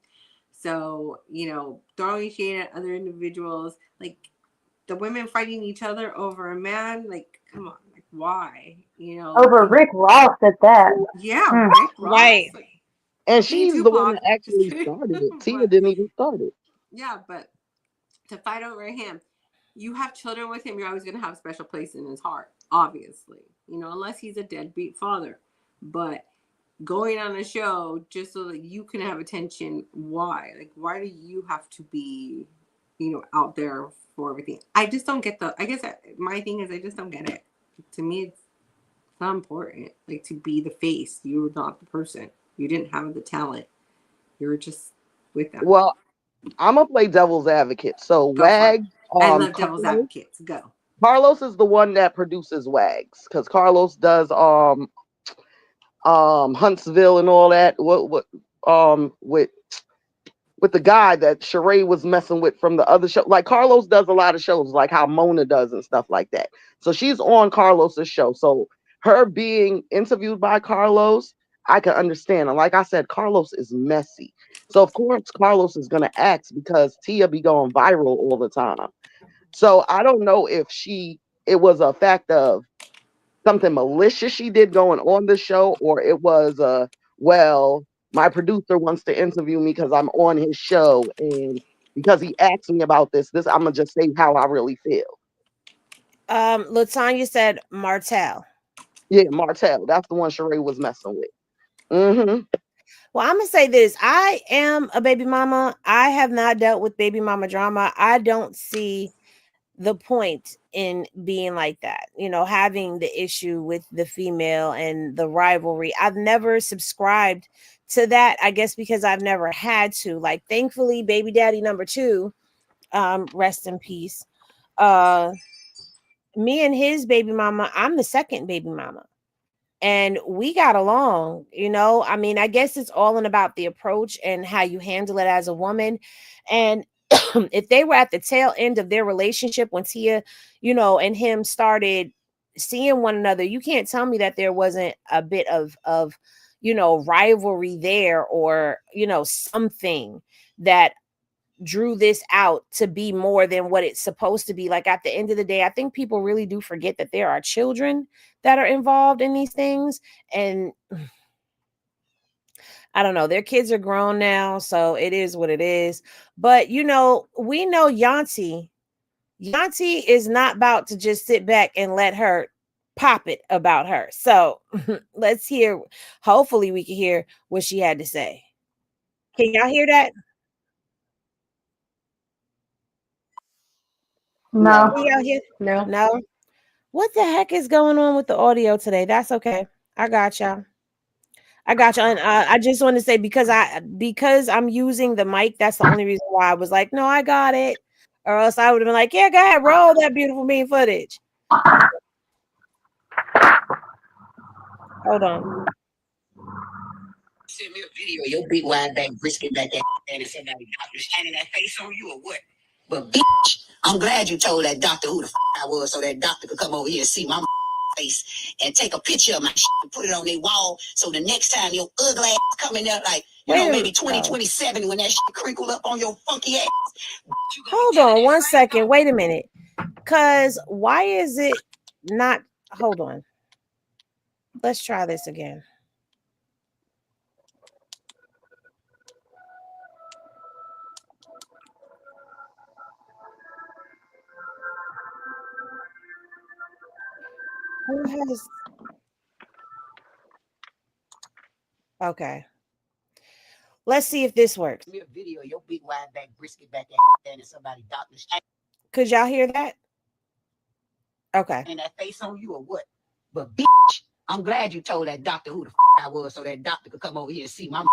So, you know, throwing shade at other individuals, like the women fighting each other over a man, like, come on, like, why? You know, Over Rick Ross at that. yeah, Rick Ross. Right. Like, And King she's the one Tupac. that actually started it. Tia But, didn't even start it. yeah, but to fight over him, you have children with him, you're always going to have a special place in his heart, obviously. You know, unless he's a deadbeat father. But going on a show just so that you can have attention, why? Like, why do you have to be, you know, out there for everything? I just don't get I guess my thing is I just don't get it. To me, it's not important. Like, to be the face, you're not the person. You didn't have the talent. You were just with them. Well, I'm gonna play devil's advocate. So Go for it. Wags, I love devil's advocates. Go. Carlos is the one that produces Wags because Carlos does Huntsville and all that. What with the guy that Sheree was messing with from the other show. Like Carlos does a lot of shows, like how Mona does and stuff like that. So she's on Carlos's show. So her being interviewed by Carlos, I can understand. And like I said, Carlos is messy. So of course Carlos is gonna ask because Tia be going viral all the time. So I don't know if it was a fact of something malicious she did going on the show, or it was well, my producer wants to interview me because I'm on his show, and because he asked me about this, I'm gonna just say how I really feel. Latanya said Martell. Yeah, Martell. That's the one Sheree was messing with. Mm-hmm. Well, I'm gonna say this. I am a baby mama. I have not dealt with baby mama drama. I don't see the point in being like that, you know, having the issue with the female and the rivalry. I've never subscribed to that, I guess because I've never had to. Like, thankfully, baby daddy number 2, rest in peace, me and his baby mama, I'm the second baby mama, and we got along, you know. I mean, I guess it's all in about the approach and how you handle it as a woman. And if they were at the tail end of their relationship when Tia, you know, and him started seeing one another, you can't tell me that there wasn't a bit of you know, rivalry there, or, you know, something that drew this out to be more than what it's supposed to be. Like, at the end of the day, I think people really do forget that there are children that are involved in these things. And I don't know, their kids are grown now, so it is what it is. But, you know, we know Yanti is not about to just sit back and let her pop it about her. So let's hear, hopefully we can hear what she had to say. Can y'all hear that? No. Can y'all hear? No. No. What the heck is going on with the audio today? That's okay. I got y'all. And I just want to say, because I'm using the mic, that's the only reason why I was like, no, I got it. Or else I would have been like, yeah, go ahead, roll that beautiful mean footage. Hold on. Send me a video of your big wide back brisket back there and somebody doctor shining that face on you or what? But bitch, I'm glad you told that doctor who the I was so that doctor could come over here and see my face and take a picture of my and put it on their wall so the next time your ugly ass come in there, like, maybe 2027 when that crinkle up on your funky ass. Hold on one second. Wait a minute. Because why is it not? Hold on. Let's try this again. Who has? Okay. Let's see if this works. Me a video of your big wide back brisket back there and somebody doctor. Could y'all hear that? Okay. And that face on you or what? But bitch, I'm glad you told that doctor who the I was so that doctor could come over here and see my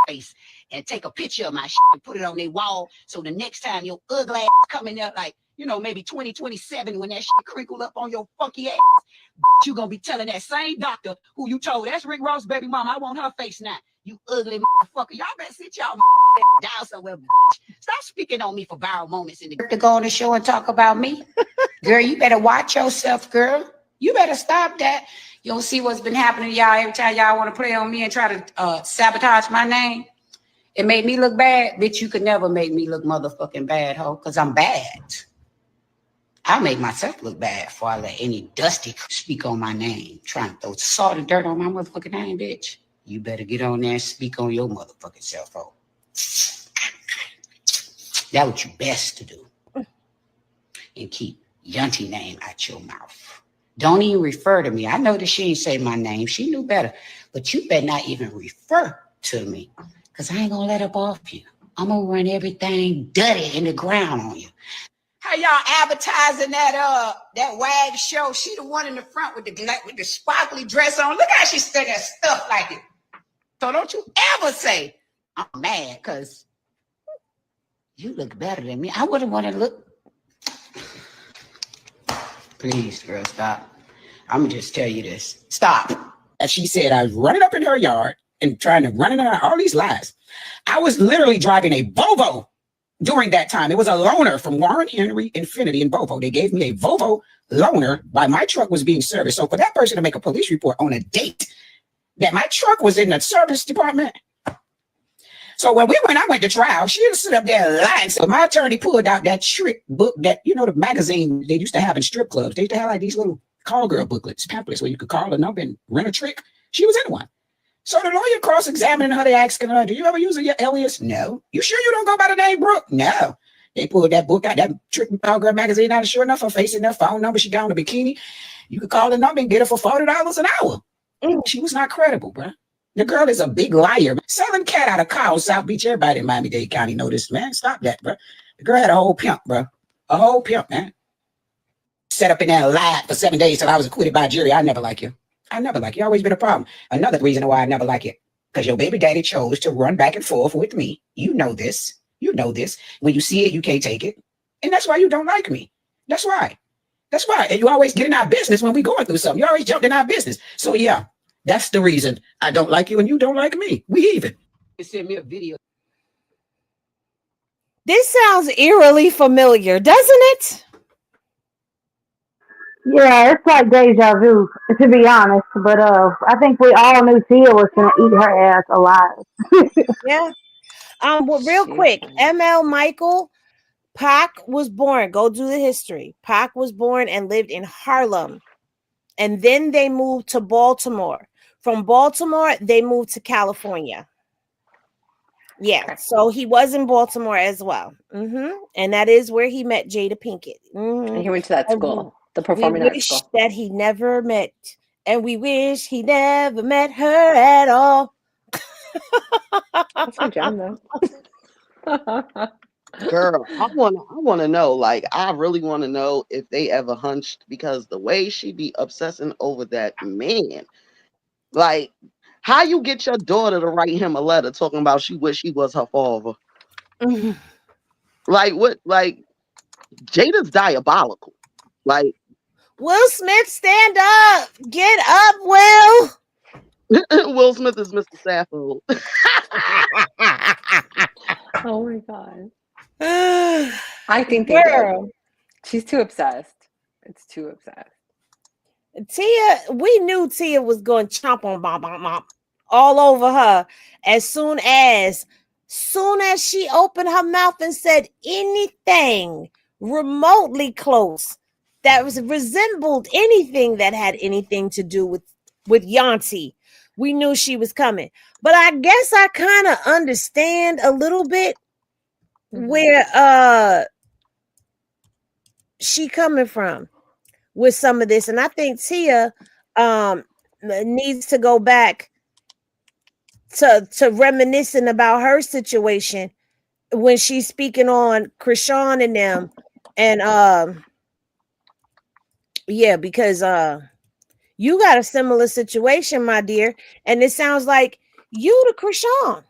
face and take a picture of my and put it on their wall. So the next time your ugly ass come in there, like, you know, maybe 2027 when that crinkle up on your funky ass, you gonna be telling that same doctor who you told, that's Rick Ross' baby mama, I want her face now. You ugly motherfucker. Y'all better sit y'all down somewhere. Stop speaking on me for viral moments in the to go on the show and talk about me. Girl, you better watch yourself, girl. You better stop that. You'll see what's been happening to y'all every time y'all want to play on me and try to sabotage my name. It made me look bad. Bitch, you could never make me look motherfucking bad, ho, because I'm bad. I make myself look bad before I let any dusty speak on my name, trying to throw salt and dirt on my motherfucking name, bitch. You better get on there and speak on your motherfucking self, ho. That's what you best to do. And keep Yunty name out your mouth. Don't even refer to me. I know that she ain't say my name. She knew better. But you better not even refer to me. Because I ain't going to let up off you. I'm going to run everything dirty in the ground on you. How y'all advertising that WAG show? She the one in the front with the sparkly dress on. Look how she said that stuff like it. So don't you ever say, I'm mad because you look better than me. I wouldn't want to look. Please, girl, stop. I'm going to just tell you this. Stop. As she said, I was running up in her yard and trying to run in her, all these lies. I was literally driving a Volvo during that time. It was a loaner from Warren Henry Infinity in Volvo. They gave me a Volvo loaner while my truck was being serviced. So for that person to make a police report on a date that my truck was in the service department. So when I went to trial, she would sit up there lying. So my attorney pulled out that trick book that, you know, the magazine they used to have in strip clubs. They used to have like these little call girl booklets, pamphlets where you could call a number and rent a trick. She was in one. So the lawyer cross-examining her, they asking her, do you ever use a alias? No. You sure you don't go by the name Brooke? No. They pulled that book out, that trick call girl magazine out, and sure enough, her face and her phone number, she got on a bikini. You could call the number and get her for $40 an hour. She was not credible, bro. The girl is a big liar. Selling cat out of car on South Beach. Everybody in Miami-Dade County know this, man. Stop that, bro. The girl had a whole pimp, bro. A whole pimp, man. Set up in there and lied for 7 days till I was acquitted by jury. I never like you. I never like you. Always been a problem. Another reason why I never like it. Because your baby daddy chose to run back and forth with me. You know this. You know this. When you see it, you can't take it. And that's why you don't like me. That's why. That's why. And you always get in our business when we going through something. You always jump in our business. So yeah, that's the reason I don't like you and you don't like me. We even. Send me a video. This sounds eerily familiar, doesn't it? Yeah, it's like deja vu, to be honest. But I think we all knew Tia was gonna eat her ass alive. Yeah. Well, real quick, ML Michael, Pac was born. Go do the history. Pac was born and lived in Harlem, and then they moved to Baltimore. From Baltimore, they moved to California. Yeah, so he was in Baltimore as well, and that is where he met Jada Pinkett. And he went to that school, the performing arts school. That he never met, and we wish he never met her at all. That's a jam, though. Girl, I want to know. Like, I really want to know if they ever hunched, because the way she be obsessing over that man, like, how you get your daughter to write him a letter talking about she wish he was her father? Like, what? Like, Jada's diabolical. Like, Will Smith, stand up, get up, Will. Will Smith is Mr. Sappho. Oh my god. I think they did. She's too obsessed. It's too obsessed. Tia, we knew Tia was going to chomp on mom all over her as soon as she opened her mouth and said anything remotely close that resembled anything that had anything to do with Yanti. We knew she was coming. But I guess I kind of understand a little bit where she coming from with some of this. And I think Tia needs to go back to reminiscing about her situation when she's speaking on Krishan and them. And yeah, because You got a similar situation, my dear, and it sounds like you the Krishan.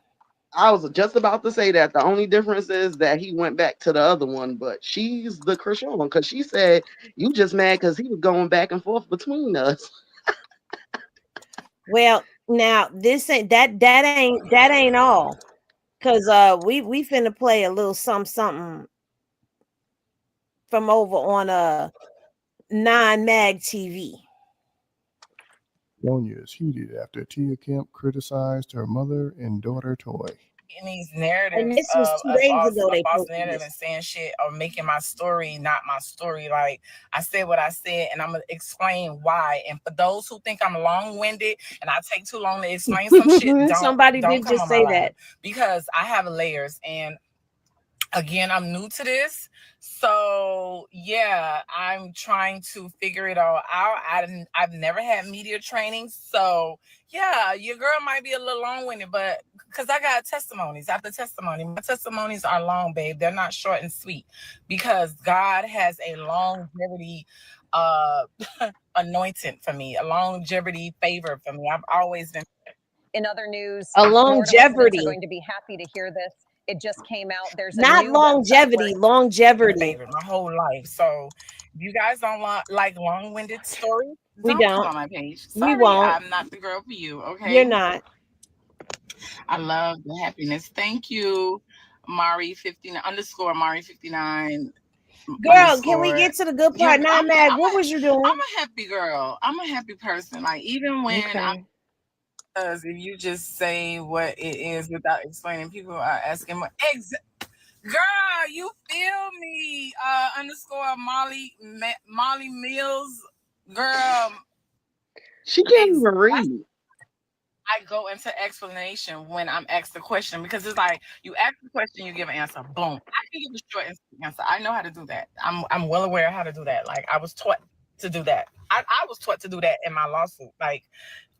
I was just about to say that. The only difference is that he went back to the other one, but she's the Krishan because she said you just mad because he was going back and forth between us. Well, now this ain't that ain't all. Cause we finna play a little something from over on non-mag TV. Sonia is heated after Tia Kemp criticized her mother and daughter toy. In these narratives And this was 2 of days ago a they false posted narrative this. and saying shit or making my story not my story. Like, I said what I said, and I'm gonna explain why. And for those who think I'm long-winded and I take too long to explain some shit, Somebody don't did come just on my say live, that. because I have layers. And again, I'm new to this, so yeah, I'm trying to figure it all out. I've never had media training, so yeah, your girl might be a little long-winded, but because I got testimonies after testimony. My testimonies are long, babe. They're not short and sweet, because God has a longevity anointing for me, a longevity favor for me. I've always been. In other news, a Florida residents longevity. are going to be happy to hear this. It just came out. There's not a new longevity, longevity. Favorite my whole life. So you guys don't like long-winded stories? We Don't come don't. on my page. We Sorry, won't. I'm not the girl for you. Okay, You're not. I love the happiness. Thank you, Mari 59 underscore Mari 59. Girl, can we get to the good part? Not mad. What was you doing? I'm a happy girl. I'm a happy person. Like, even when I'm, because if you just say what it is without explaining, people are asking more. Girl, you feel me? Underscore Molly Mills. Girl, She can't even read. I go into explanation when I'm asked a question, because it's like you ask the question, you give an answer. Boom. I can give a short and sweet answer. I know how to do that. I'm well aware of how to do that. Like, I was taught to do that. I was taught to do that in my lawsuit. Like,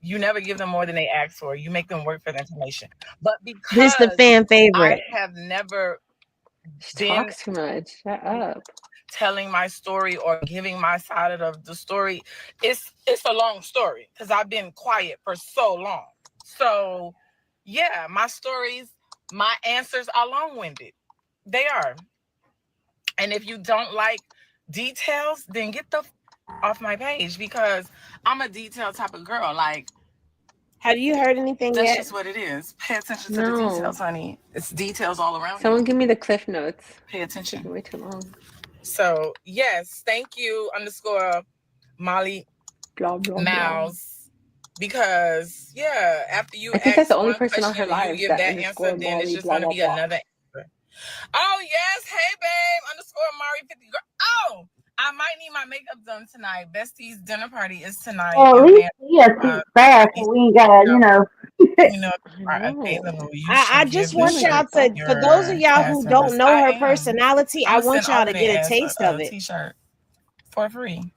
you never give them more than they ask for. You make them work for the information. But because this the fan favorite, I have never talks too much. Shut up. Telling my story or giving my side of the story, it's a long story because I've been quiet for so long. So yeah, my stories, my answers are long-winded. They are. And if you don't like details, then get the off my page, because I'm a detailed type of girl. Like, have you heard anything that's yet? just what it is. Pay attention to the details, honey. It's details all around. Someone give me the cliff notes. Pay attention. It's way too long. So yes, thank you underscore Molly Mouse, because yeah, after you I think ask that's the only one person on question her and you live give that that answer, then Molly, it's just blah, going to blah, be blah. another answer. Oh yes, hey babe underscore Mari 50. Oh, I might need my makeup done tonight. Bestie's dinner party is tonight. Well, at least speak fast, so we ain't gotta, you know, I just want y'all to, for those of y'all who don't know her personality, I want y'all to get a taste of it. T-shirt for free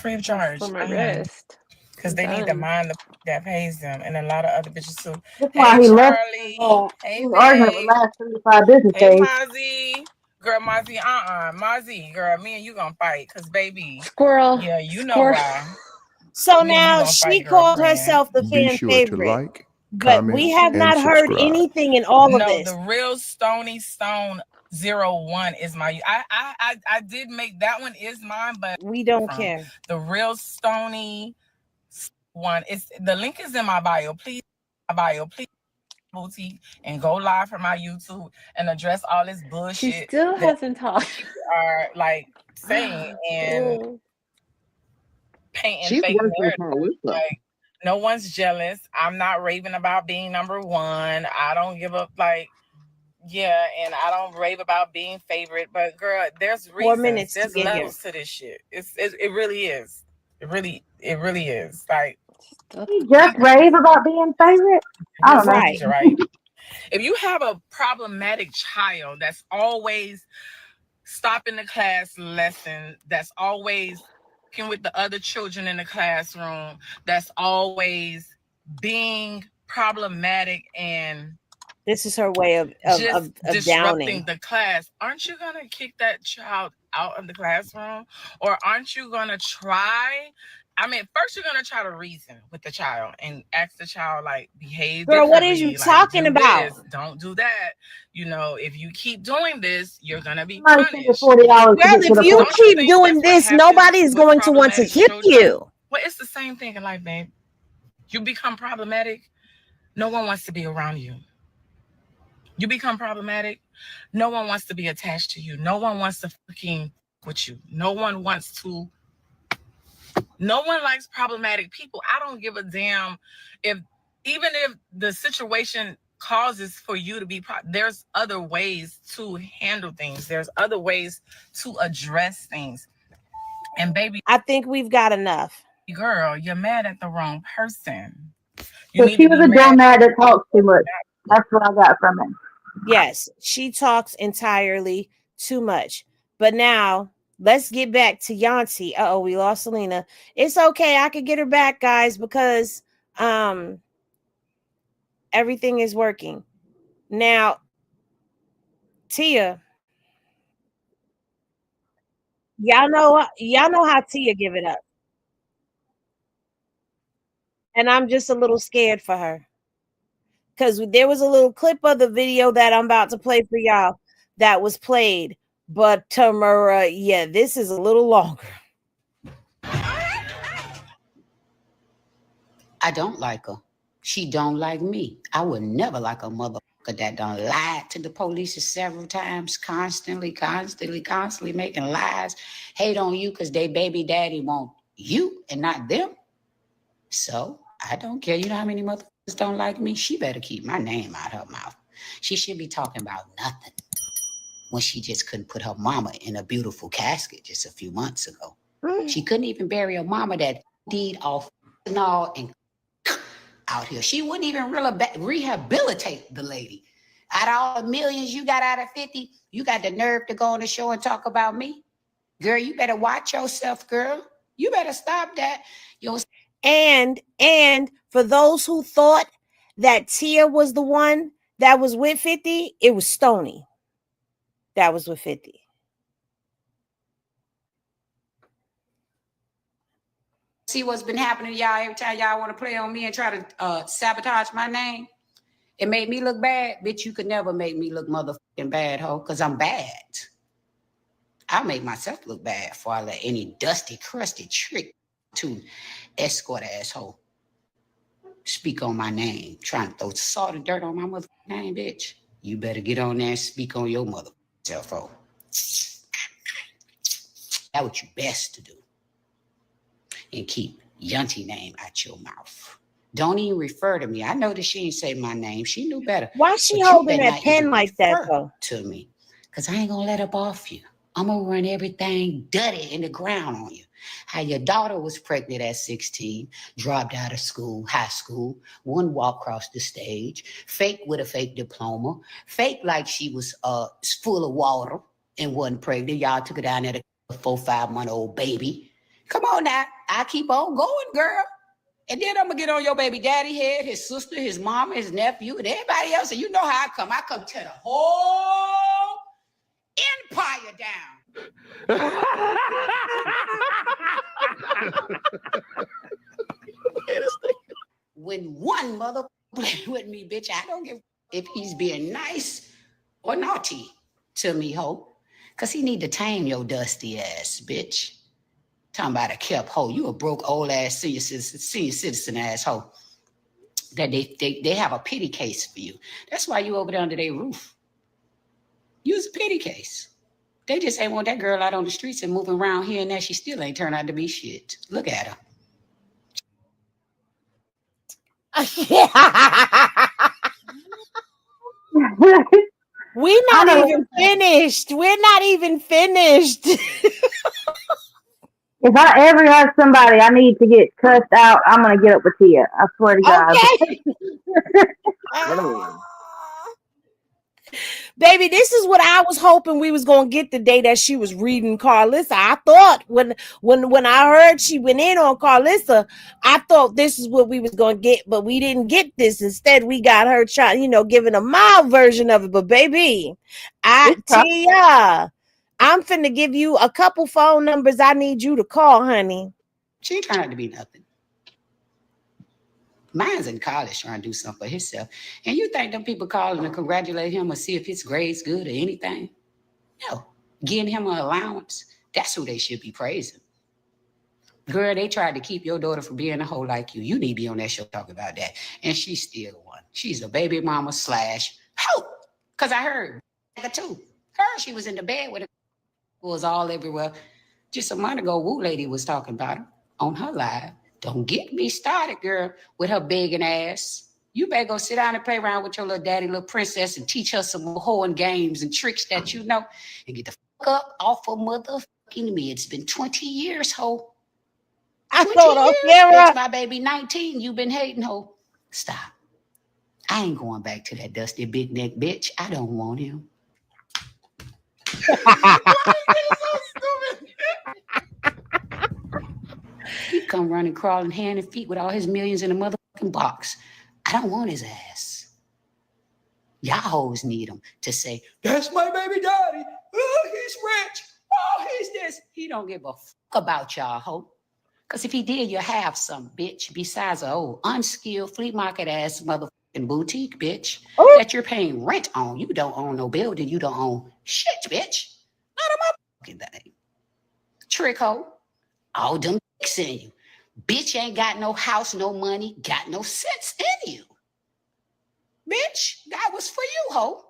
of charge For my wrist. Because they need to mind the that pays them, and a lot of other bitches too. That's why he left. He was arguing for the last 35 business days. Mozzie. Girl, Mozzie, Mozzie, girl, me and you gonna fight, because baby. Squirrel. Yeah, you know why. So now she called herself the fan favorite. But we have not heard anything in all of this. The real Stony Stone 01 is my. I did make that one is mine, but we don't care. The real Stony one is the link is in my bio. Please, boutique and go live from my YouTube and address all this bullshit. She still hasn't talked. Are like saying and painting fake narratives. Like, no one's jealous. I'm not raving about being number one. I don't give up. Like, yeah, and I don't rave about being favorite. But girl, there's reasons. There's levels to this shit. It really is. It really is. Like, you just rave about being favorite. I don't know. Right. If you have a problematic child that's always stopping the class lesson, that's always with the other children in the classroom, that's always being problematic, and this is her way of disrupting downing the class, aren't you gonna kick that child out of the classroom? Or aren't you gonna try I mean, first you're gonna try to reason with the child and ask the child, like, behave Girl, what is differently. you Like, talking do about? this, don't do that. You know, if you keep doing this, you're gonna be I might spend punished. $40 to Well, get to if the you point. Don't you keep think doing that's what this, happens nobody is with going to want to problematic hit children? you. Well, it's the same thing in life, babe. You become problematic, no one wants to be around you. You become problematic, no one wants to be attached to you. No one wants to fucking with you. No one likes problematic people. I don't give a damn if, even if the situation causes for you to be, there's other ways to handle things. There's other ways to address things. And baby, I think we've got enough. Girl, you're mad at the wrong person. So she was a doormat that talks too much. That's what I got from it. Yes, she talks entirely too much. But now let's get back to Yanti. Uh-oh, we lost Selena. It's okay. I could get her back, guys, because everything is working. Now, Tia. Y'all know how Tia give it up. And I'm just a little scared for her. Because there was a little clip of the video that I'm about to play for y'all that was played. But Tamara, yeah, this is a little longer. I don't like her. She don't like me. I would never like a motherfucker that done lied to the police several times, constantly making lies, hate on you because they baby daddy want you and not them. So I don't care. You know how many motherfuckers don't like me? She better keep my name out her mouth. She should be talking about nothing when she just couldn't put her mama in a beautiful casket just a few months ago. She couldn't even bury her mama that did off and all and out here. She wouldn't even rehabilitate the lady. Out of all the millions you got out of 50, you got the nerve to go on the show and talk about me? Girl, you better watch yourself, girl. You better stop that. And for those who thought that Tia was the one that was with 50, it was Stony that was with 50. See what's been happening to y'all every time y'all want to play on me and try to sabotage my name? It made me look bad. Bitch, you could never make me look motherfucking bad, ho, because I'm bad. I make myself look bad before I let any dusty, crusty trick to escort asshole speak on my name, trying to throw salt and dirt on my motherfucking name, bitch. You better get on there and speak on your motherfucking self, ho. That's what you best to do. And keep Yunty name out your mouth. Don't even refer to me. I know that she ain't say my name. She knew better. Why is she holding that pen like that, though? To me. Because I ain't going to let up off you. I'm going to run everything dirty in the ground on you. How your daughter was pregnant at 16, dropped out of school, high school, one walk across the stage, fake with a fake diploma, fake like she was full of water and wasn't pregnant. Y'all took her down there to a 4-5-month-old baby. Come on now. I keep on going, girl. And then I'm going to get on your baby daddy head, his sister, his mama, his nephew, and everybody else. And you know how I come. I come tear the whole empire down. When one mother play with me, bitch, I don't give if he's being nice or naughty to me, ho. Because he need to tame your dusty ass, bitch. Talking about a Kemp hoe. You a broke old ass senior citizen asshole. That they have a pity case for you. That's why you over there under their roof. Use a pity case. They just ain't want that girl out on the streets and moving around here and there. She still ain't turned out to be shit. Look at her. We're not even finished. We're not even finished. If I ever have somebody I need to get cussed out, I'm going to get up with Tia. I swear to God. Okay. Baby, this is what I was hoping we was going to get the day that she was reading Karlissa. I thought when I heard she went in on Karlissa, I thought this is what we was going to get, but we didn't get this. Instead, we got her trying, giving a mild version of it. But baby, Tia, I'm finna give you a couple phone numbers I need you to call, honey. She ain't trying not to be nothing. Mine's in college trying to do something for himself. And you think them people calling to congratulate him or see if his grade's good or anything? No. Getting him an allowance, that's who they should be praising. Girl, they tried to keep your daughter from being a hoe like you. You need to be on that show talking about that. And she's still one. She's a baby mama / hoe. Because I heard her too. She was in the bed with it. Was all everywhere. Just a month ago, Woo Lady was talking about her on her live. Don't get me started, girl, with her begging ass. You better go sit down and play around with your little daddy, little princess, and teach her some hoeing games and tricks that you know. And get the fuck up off of motherfucking me. It's been 20 years, ho. 20 years, bitch, my baby 19. You been hating, ho. Stop. I ain't going back to that dusty big neck bitch. I don't want him. Why is so stupid? He come running, crawling hand and feet with all his millions in a motherfucking box. I don't want his ass. Y'all hoes need him to say, that's my baby daddy. Oh, he's rich. Oh, he's this. He don't give a fuck about y'all, ho. Because if he did, you have some bitch besides a old unskilled flea market ass motherfucking boutique bitch that you're paying rent on. You don't own no building. You don't own shit, bitch. Not a motherfucking thing. Trick hoe. All them dicks in you. Bitch ain't got no house, no money, got no sense in you. Bitch, that was for you, ho.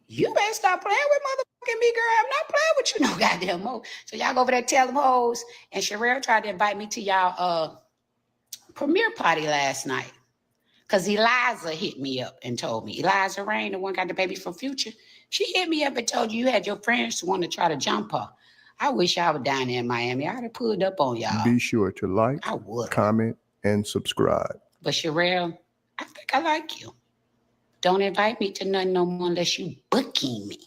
You better stop playing with motherfucking me, girl. I'm not playing with you no goddamn more. So y'all go over there, tell them hoes. And Sherelle tried to invite me to y'all premiere party last night. Because Eliza hit me up and told me. Eliza Rain, the one got the baby from Future. She hit me up and told you had your friends want to try to jump her. I wish I was down there in Miami. I'd have pulled up on y'all. Be sure to like, comment, and subscribe. But Sherelle, I think I like you. Don't invite me to nothing no more unless you booking me.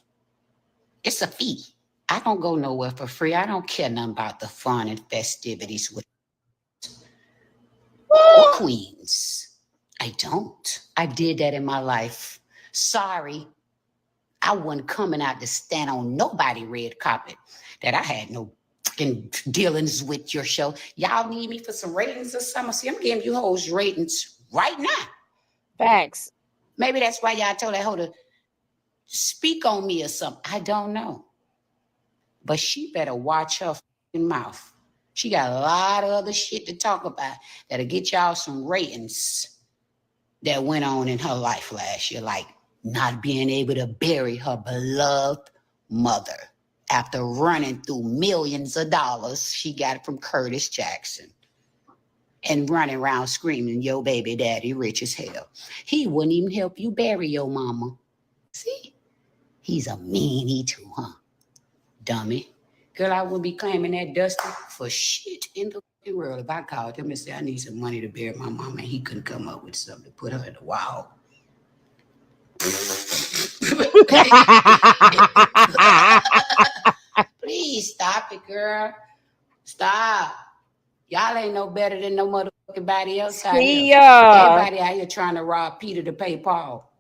It's a fee. I don't go nowhere for free. I don't care nothing about the fun and festivities with or queens. I don't. I did that in my life. Sorry. I wasn't coming out to stand on nobody red carpet that I had no fucking dealings with your show. Y'all need me for some ratings or something. See, I'm giving you hoes ratings right now. Facts. Maybe that's why y'all told that hoe to speak on me or something. I don't know. But she better watch her fucking mouth. She got a lot of other shit to talk about that'll get y'all some ratings that went on in her life last year, like not being able to bury her beloved mother after running through millions of dollars she got from Curtis Jackson. And running around screaming, yo baby daddy rich as hell. He wouldn't even help you bury your mama. See? He's a meanie too, huh? Dummy. Girl, I would be claiming that Dusty for shit in the fucking world if I called him and said I need some money to bury my mama and he couldn't come up with something to put her in the wall. Please stop it, girl. Stop. Y'all ain't no better than no motherfucking body else out here. Everybody out here trying to rob Peter to pay Paul.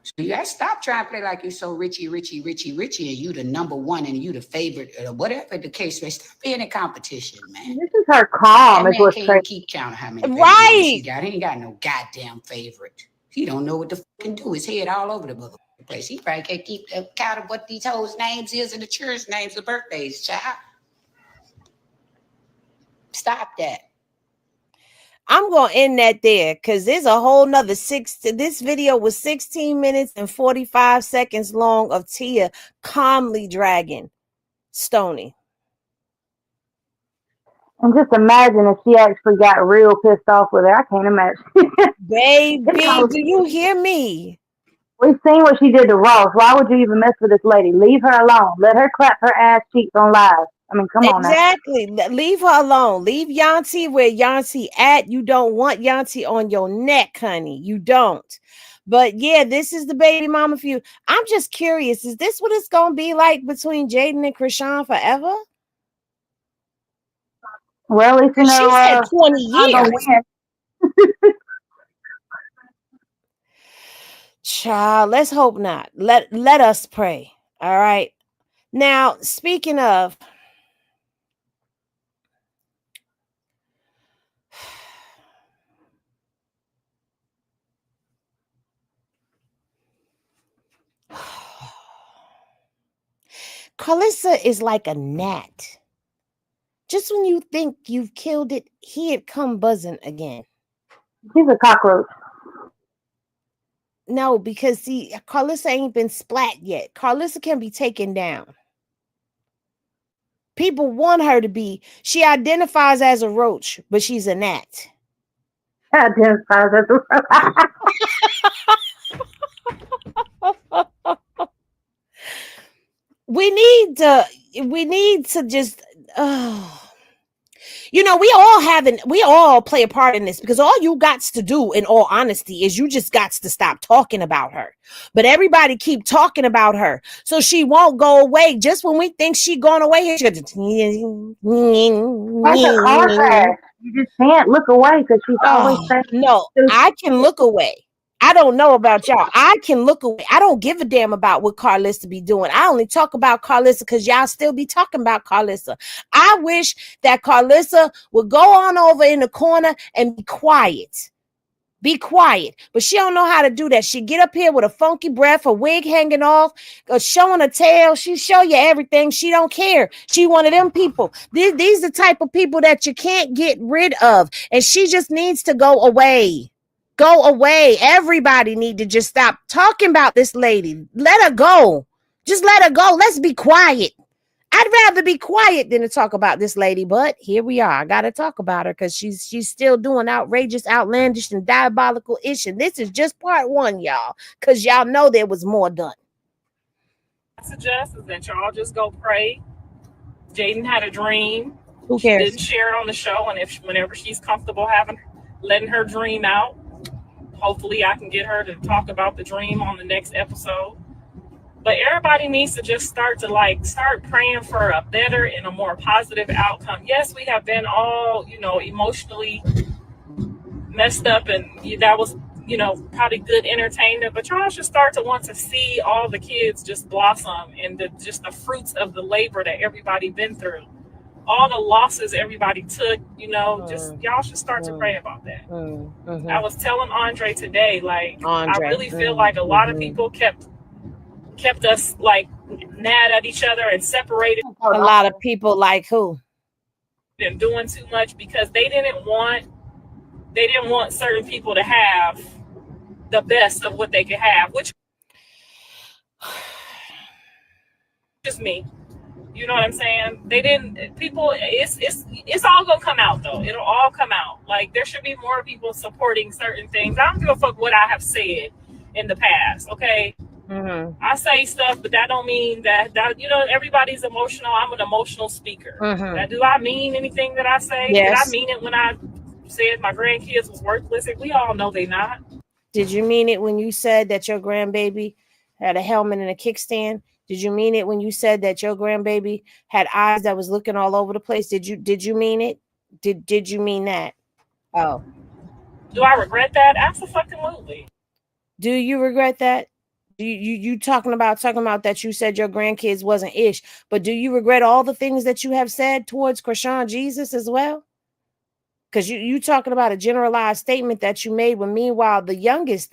So you gotta stop trying to play like you're so richy, and you the number one and you the favorite or whatever the case may. Stop being in competition, man. This is her calm. That man can't keep counting how many babies he got. He ain't got no goddamn favorite. He don't know what to fucking do. His head all over the motherfucking place. He probably can't keep count of what these hoes' names is and the children's names of birthdays, child. Stop that. I'm going to end that there because there's a whole nother this video was 16 minutes and 45 seconds long of Tia calmly dragging Stoney. And just imagine if she actually got real pissed off with her. I can't imagine. Baby, do you hear me? We've seen what she did to Ross. Why would you even mess with this lady? Leave her alone. Let her clap her ass cheeks on live. I mean, come on now. Exactly. Leave her alone. Leave Yanti where Yanti at. You don't want Yanti on your neck, honey. You don't. But yeah, this is the baby mama feud. I'm just curious. Is this what it's going to be like between Jaden and Krishan forever? Well, at least you know, she said 20 years. Child, let's hope not. Let us pray. All right. Now, speaking of, Karlissa is like a gnat. Just when you think you've killed it, here it come buzzing again. She's a cockroach. No, because see, Karlissa ain't been splat yet. Karlissa can be taken down. People want her to be. She identifies as a roach, but she's a gnat. Identifies as a We need to just we all play a part in this, because all you got to do, in all honesty, is you just got to stop talking about her. But everybody keep talking about her, so she won't go away. Just when we think she gone away, she goes, like a car crash. You just can't look away because she's always saying. No, I can look away. I don't know about y'all. I can look away. I don't give a damn about what Karlissa be doing. I only talk about Karlissa because y'all still be talking about Karlissa. I wish that Karlissa would go on over in the corner and be quiet. Be quiet. But she don't know how to do that. She get up here with a funky breath, a wig hanging off, showing a tail. She show you everything. She don't care. She one of them people. These the type of people that you can't get rid of. And she just needs to go away. Go away. Everybody need to just stop talking about this lady. Let her go. Just let her go. Let's be quiet. I'd rather be quiet than to talk about this lady, but here we are. I gotta talk about her because she's still doing outrageous, outlandish, and diabolical ish. And this is just part one, y'all, because y'all know there was more done. I suggest is that y'all just go pray. Jaden had a dream. Who cares? She didn't share it on the show, and whenever she's comfortable letting her dream out, hopefully I can get her to talk about the dream on the next episode. But everybody needs to just start praying for a better and a more positive outcome. Yes, we have been all, emotionally messed up, and that was, probably good entertainment. But y'all should start to want to see all the kids just blossom, and just the fruits of the labor that everybody been through. All the losses everybody took, just y'all should start to pray about that. Mm-hmm. I was telling Andre today, I really feel like a lot of people kept us mad at each other and separated. A lot of people like who? And doing too much because they didn't want certain people to have the best of what they could have, which is me. You know what I'm saying? They didn't. People, it's all gonna come out though. It'll all come out. There should be more people supporting certain things. I don't give a fuck what I have said in the past. Okay. Mm-hmm. I say stuff, but that don't mean that everybody's emotional. I'm an emotional speaker. Mm-hmm. Do I mean anything that I say? Yes. Did I mean it when I said my grandkids was worthless? And we all know they not. Did you mean it when you said that your grandbaby had a helmet and a kickstand? Did you mean it when you said that your grandbaby had eyes that was looking all over the place? Did you mean it? Did you mean that? Oh. Do I regret that? Absolutely. Do you regret that? You talking about that you said your grandkids wasn't ish, but do you regret all the things that you have said towards Krishan Jesus as well? Because you talking about a generalized statement that you made when meanwhile the youngest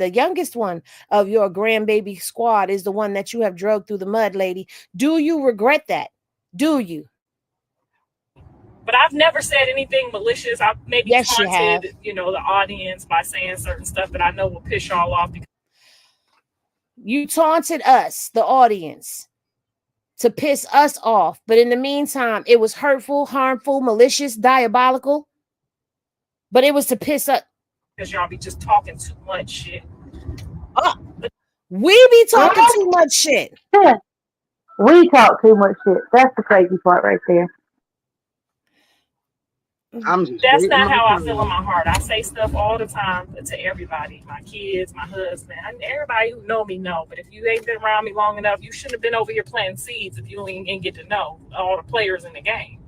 one of your grandbaby squad is the one that you have drugged through the mud, lady. Do you regret that? Do you? But I've never said anything malicious. I've maybe taunted, the audience by saying certain stuff that I know will piss y'all off. You taunted us, the audience, to piss us off. But in the meantime, it was hurtful, harmful, malicious, diabolical. But it was to piss us. Because y'all be just talking too much shit. We be talking too much shit. We talk too much shit. That's the crazy part right there. That's not how I feel in my heart. I say stuff all the time to everybody, my kids, my husband, everybody who know me know. But if you ain't been around me long enough, you shouldn't have been over here planting seeds if you ain't get to know all the players in the game.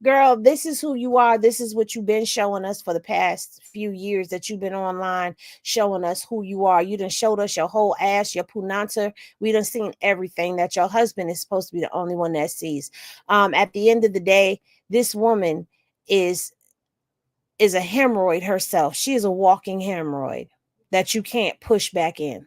Girl, this is who you are. This is what you've been showing us for the past few years that you've been online, showing us who you are. You done showed us your whole ass, your punanta. We done seen everything that your husband is supposed to be the only one that sees. At the end of the day, this woman is a hemorrhoid herself. She is a walking hemorrhoid that you can't push back in.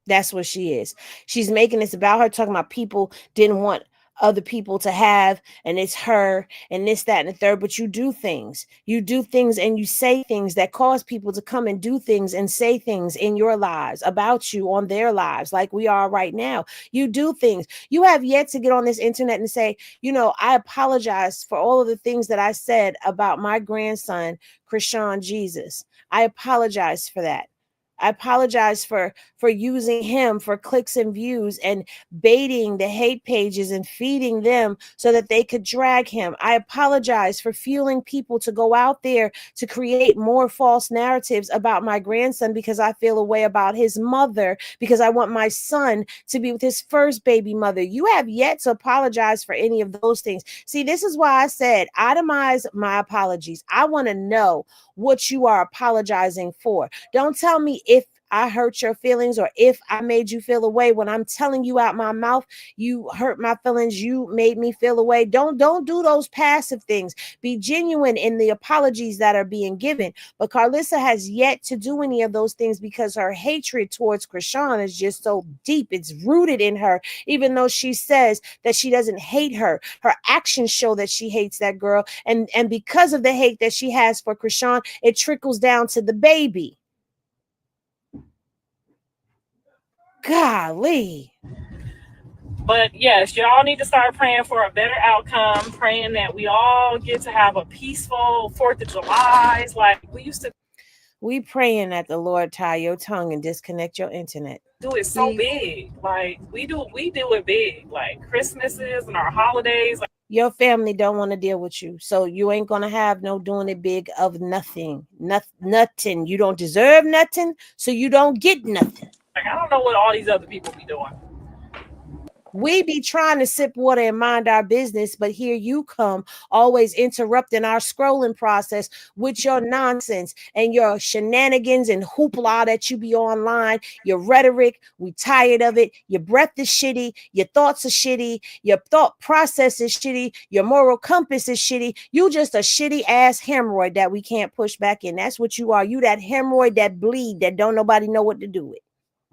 That's what she is. She's making this about her, talking about people didn't want other people to have, and it's her, and this, that, and the third. But you do things. You do things and you say things that cause people to come and do things and say things in your lives about you on their lives, like we are right now. You do things. You have yet to get on this internet and say, I apologize for all of the things that I said about my grandson, Krishan Jesus. I apologize for that. I apologize for using him for clicks and views and baiting the hate pages and feeding them so that they could drag him. I apologize for fueling people to go out there to create more false narratives about my grandson because I feel a way about his mother, because I want my son to be with his first baby mother. You have yet to apologize for any of those things. See, this is why I said itemize my apologies. I want to know what you are apologizing for. Don't tell me if I hurt your feelings or if I made you feel away when I'm telling you out my mouth, you hurt my feelings, you made me feel away. Don't do those passive things. Be genuine in the apologies that are being given. But Karlissa has yet to do any of those things because her hatred towards Krishan is just so deep. It's rooted in her, even though she says that she doesn't hate her. Her actions show that she hates that girl. And because of the hate that she has for Krishan, it trickles down to the baby. Golly. But yes, y'all need to start praying for a better outcome, praying that we all get to have a peaceful 4th of July. Like we used to. We praying that the Lord tie your tongue and disconnect your internet. Do it so big. Like we do it big. Like Christmases and our holidays. Like, your family don't want to deal with you. So you ain't going to have no doing it big of nothing. Nothing. You don't deserve nothing. So you don't get nothing. Like, I don't know what all these other people be doing. We be trying to sip water and mind our business, but here you come, always interrupting our scrolling process with your nonsense and your shenanigans and hoopla that you be online, your rhetoric. We tired of it. Your breath is shitty. Your thoughts are shitty. Your thought process is shitty. Your moral compass is shitty. You just a shitty ass hemorrhoid that we can't push back in. That's what you are. You that hemorrhoid that bleed that don't nobody know what to do with.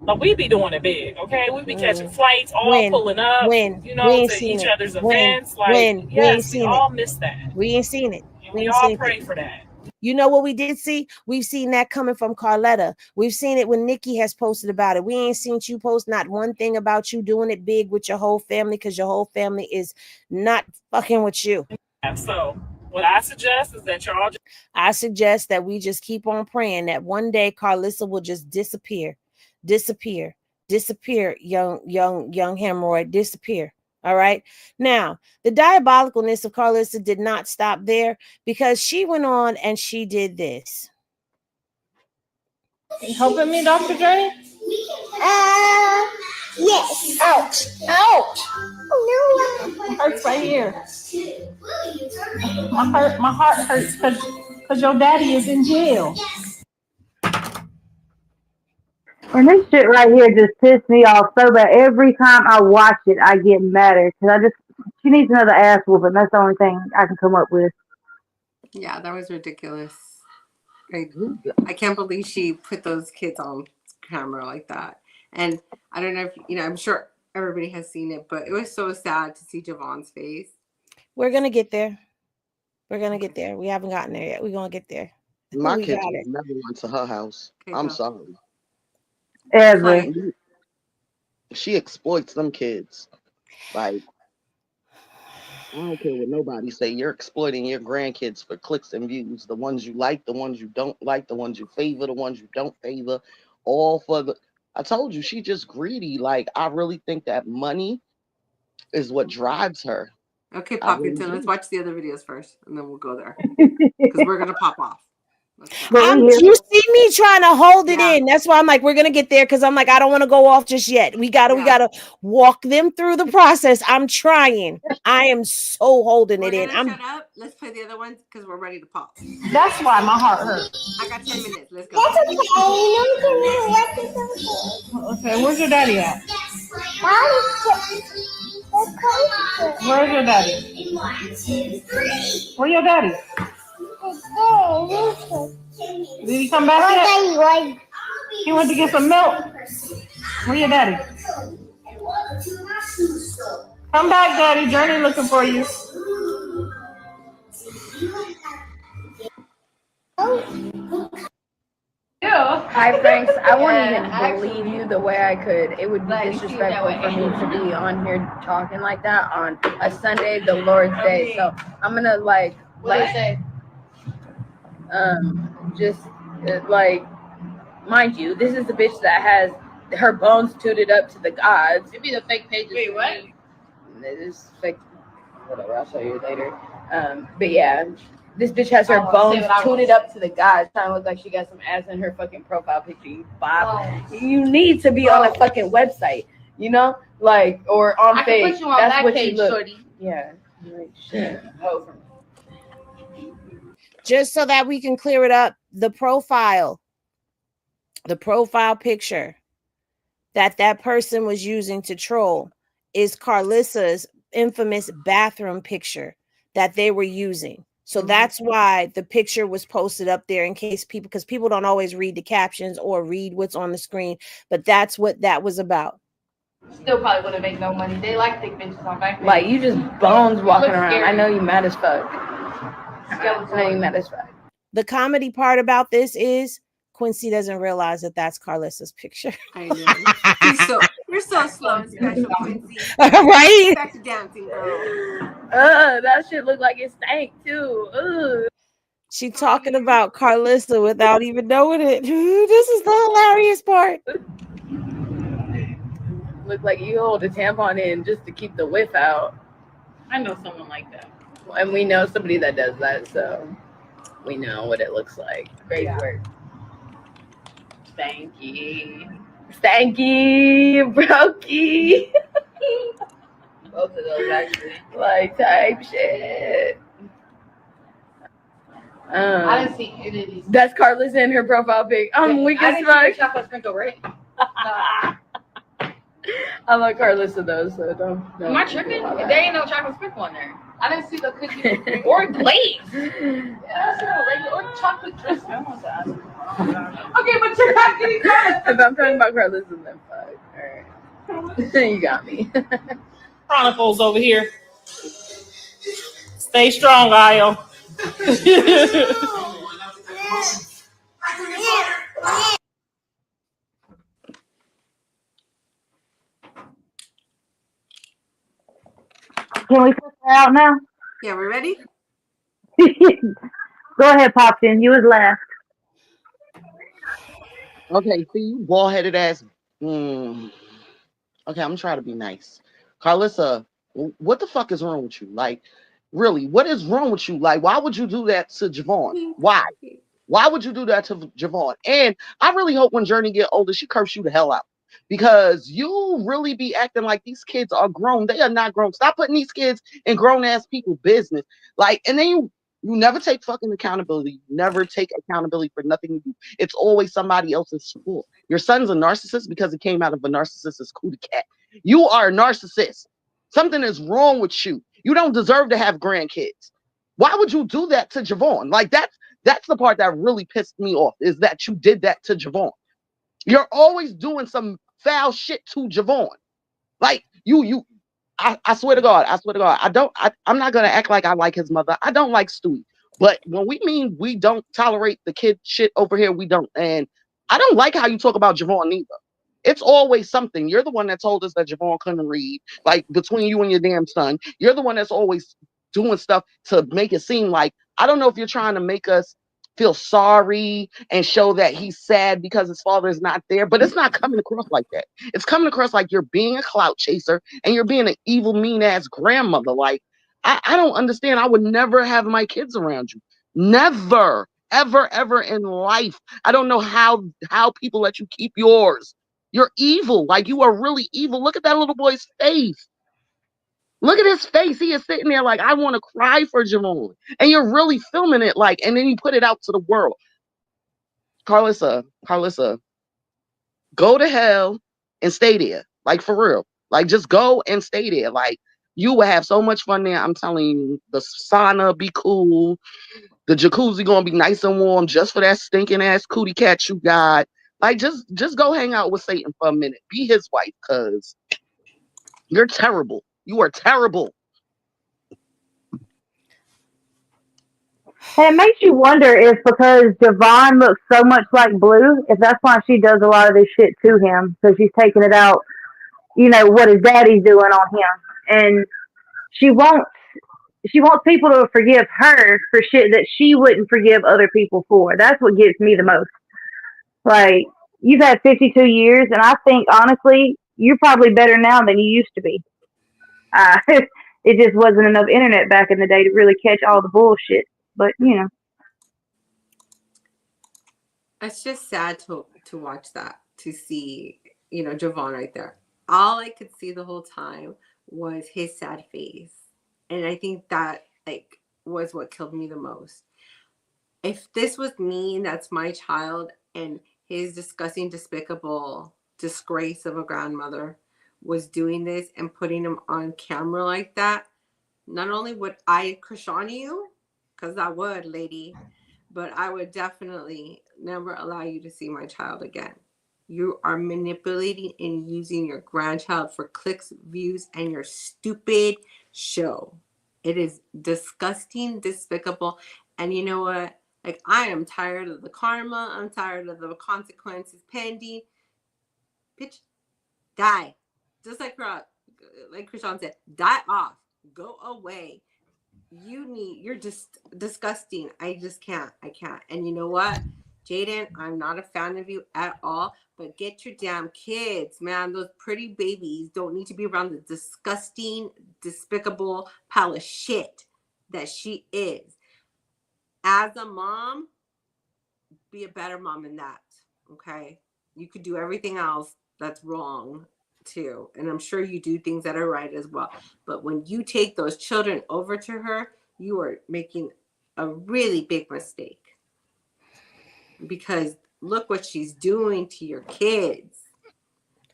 But we be doing it big, okay? We be catching flights, all pulling up, to each other's events. Like, yes, we all miss that. We ain't seen it. We all pray for that. You know what we did see? We've seen that coming from Carletta. We've seen it when Nikki has posted about it. We ain't seen you post not one thing about you doing it big with your whole family because your whole family is not fucking with you. So what I suggest is that y'all I suggest that we just keep on praying that one day Karlissa will just disappear, young hemorrhoid, disappear. All right. Now, the diabolicalness of Karlissa did not stop there because she went on and she did this. You helping me, Dr. J? Yes. Ouch. Oh, no. It hurts right here. My heart hurts because your daddy is in jail. And this shit right here just pissed me off so bad. Every time I watch it, I get madder because she needs another ass whooping. That's the only thing I can come up with. Yeah, that was ridiculous. I can't believe she put those kids on camera like that. And I don't know if, I'm sure everybody has seen it, but it was so sad to see Javon's face. We're going to get there. We haven't gotten there yet. We're going to get there. My kids never went to her house. Okay, I'm sorry. Ever. She exploits them kids. Like, I don't care what nobody say. You're exploiting your grandkids for clicks and views. The ones you like, the ones you don't like, the ones you favor, the ones you don't favor. All for the... I told you, she just greedy. Like, I really think that money is what drives her. Okay, Poppington, let's watch the other videos first, and then we'll go there. Because we're going to pop off. You see me trying to hold it in. That's why I'm like, we're gonna get there because I'm like, I don't want to go off just yet. We gotta walk them through the process. I'm trying. I am so holding it in. Shut up. Let's play the other ones because we're ready to pop. That's why my heart hurts. I got 10 minutes. Let's go. Okay, where's your daddy at? Where's your daddy? Where's your daddy? Did he come back yet? He went to get some milk. Where your daddy? Come back, Daddy. Journey looking for you. Hi, Franks. I wouldn't even believe you the way I could. It would be disrespectful for me to be on here talking like that on a Sunday, the Lord's Day. So I'm gonna just mind you, this is the bitch that has her bones tooted up to the gods. It'd be the fake pages. Wait, what? It is fake. Whatever, I'll show you later. But yeah, this bitch has her bones tooted up to the gods, trying to look like she got some ass in her fucking profile picture. You Bob, you need to be on a fucking website, you know, like or on Facebook. Put you on that's what page, you look. Shorty. Yeah, like shit. Just so that we can clear it up, the profile picture that person was using to troll is Karlissa's infamous bathroom picture that they were using. So that's why the picture was posted up there in case because people don't always read the captions or read what's on the screen, but that's what that was about. Still probably wouldn't make no money. They like thick bitches on back. Like you just bones walking around. Scary. I know you mad as fuck. I know you mad as fuck. The comedy part about this is Quincy doesn't realize that that's Karlissa's picture. I know. You're so slow and special, Quincy. Right? Back to dancing, girl. That shit look like it stank too. She talking about Karlissa without even knowing it. This is the hilarious part. Look like you hold a tampon in just to keep the whiff out. I know someone like that. And we know somebody that does that, so we know what it looks like. Great work. Stanky, brokey. Both of those actually. Like type shit. I didn't see any of these. That's Karlissa in her profile pic. Weak as fuck. Chocolate sprinkle, right? I like Karlissa though, so don't. Am I tripping? There ain't no chocolate sprinkle in there. I didn't see the cookie or glaze. Yeah, or chocolate dressing. Okay, but you're not getting Karlissa. If I'm talking about Karlissa, then fuck. All right. You got me. Chronicles over here. Stay strong, Io. Can we put that out now? Yeah, we're ready? Go ahead, Popkin. You was last. Okay, see you bald-headed ass. Okay, I'm trying to be nice. Karlissa, what the fuck is wrong with you? Like, really, what is wrong with you? Like, why would you do that to Javon? Why? Why would you do that to Javon? And I really hope when Journey get older, she curse you the hell out. Because you really be acting like these kids are grown. They are not grown. Stop putting these kids in grown-ass people business. Like, and then you never take fucking accountability. You never take accountability for nothing you do. It's always somebody else's fault. Your son's a narcissist because it came out of a narcissist's cootie cat. You are a narcissist. Something is wrong with you. You don't deserve to have grandkids. Why would you do that to Javon? Like, that's the part that really pissed me off, is that you did that to Javon. You're always doing some foul shit to Javon. Like, I swear to God, I'm not going to act like I like his mother. I don't like Stewie. But when we mean we don't tolerate the kid shit over here, we don't. And I don't like how you talk about Javon either. It's always something. You're the one that told us that Javon couldn't read. Like, between you and your damn son, you're the one that's always doing stuff to make it seem like, I don't know if you're trying to make us feel sorry and show that he's sad because his father is not there, but it's not coming across like that. It's coming across like you're being a clout chaser and you're being an evil, mean ass grandmother. Like, I don't understand. I would never have my kids around you. Never, ever in life. I don't know how people let you keep yours. You're evil. Like, you are really evil. Look at that little boy's face. Look at his face. He is sitting there like, I want to cry for Javon. And you're really filming it like, and then you put it out to the world. Karlissa, go to hell and stay there. Like, for real. Like, just go and stay there. Like, you will have so much fun there. I'm telling you, the sauna be cool. The jacuzzi gonna be nice and warm just for that stinking ass cootie cat you got. Like, just go hang out with Satan for a minute. Be his wife, because you're terrible. You are terrible. And it makes you wonder if because Javon looks so much like Blue, if that's why she does a lot of this shit to him, because she's taking it out, what his daddy's doing on him. And she wants people to forgive her for shit that she wouldn't forgive other people for. That's what gets me the most. Like, you've had 52 years, and I think, honestly, you're probably better now than you used to be. It just wasn't enough internet back in the day to really catch all the bullshit. But, It's just sad to watch that, to see, Javon right there. All I could see the whole time was his sad face. And I think that, was what killed me the most. If this was me and that's my child, and his disgusting, despicable disgrace of a grandmother was doing this and putting him on camera like that, not only would I Krishan you, because I would, lady, but I would definitely never allow you to see my child again. You are manipulating and using your grandchild for clicks, views, and your stupid show. It is disgusting, despicable. And you know what? I am tired of the karma. I'm tired of the consequences pending. Bitch, die. Just like Krishan said, die off. Go away. You're just disgusting. I just can't. I can't. And you know what, Jaden, I'm not a fan of you at all, but get your damn kids, man. Those pretty babies don't need to be around the disgusting, despicable pile of shit that she is. As a mom, be a better mom than that, okay? You could do everything else that's wrong too, and I'm sure you do things that are right as well, but when you take those children over to her, you are making a really big mistake, because look what she's doing to your kids.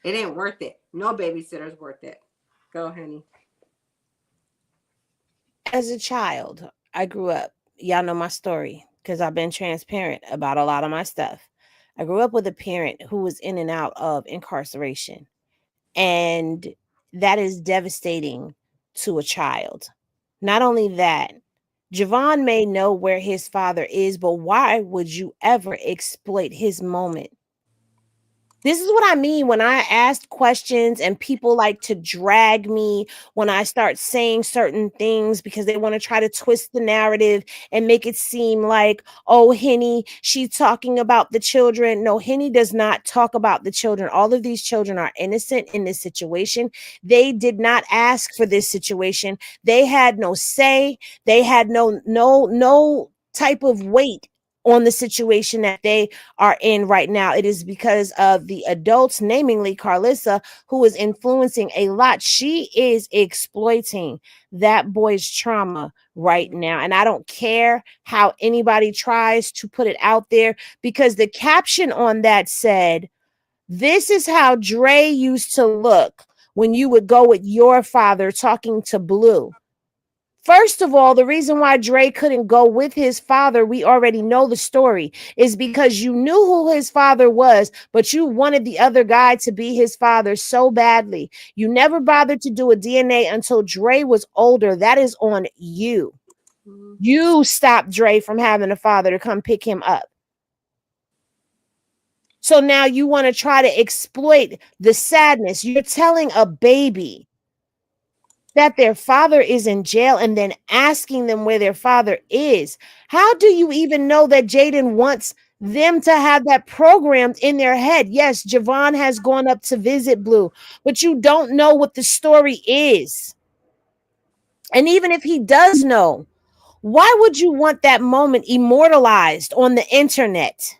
It ain't worth it. No babysitter's worth it. Go, honey. As a child, I grew up, y'all know my story because I've been transparent about a lot of my stuff. I grew up with a parent who was in and out of incarceration. And that is devastating to a child. Not only that, Javon may know where his father is, but why would you ever exploit his moment? This is what I mean when I ask questions and people like to drag me when I start saying certain things because they want to try to twist the narrative and make it seem like, oh, Henny, she's talking about the children. No, Henny does not talk about the children. All of these children are innocent in this situation. They did not ask for this situation. They had no say. They had no type of weight on the situation that they are in right now. It is because of the adults, namely Karlissa, who is influencing a lot. She is exploiting that boy's trauma right now. And I don't care how anybody tries to put it out there, because the caption on that said, "This is how Dre used to look when you would go with your father talking to Blue." First of all, the reason why Dre couldn't go with his father, we already know the story, is because you knew who his father was, but you wanted the other guy to be his father so badly. You never bothered to do a DNA until Dre was older. That is on you. You stopped Dre from having a father to come pick him up. So now you want to try to exploit the sadness. You're telling a baby that their father is in jail and then asking them where their father is. How do you even know that Jaden wants them to have that programmed in their head? Yes, Javon has gone up to visit Blue, but you don't know what the story is. And even if he does know, why would you want that moment immortalized on the internet?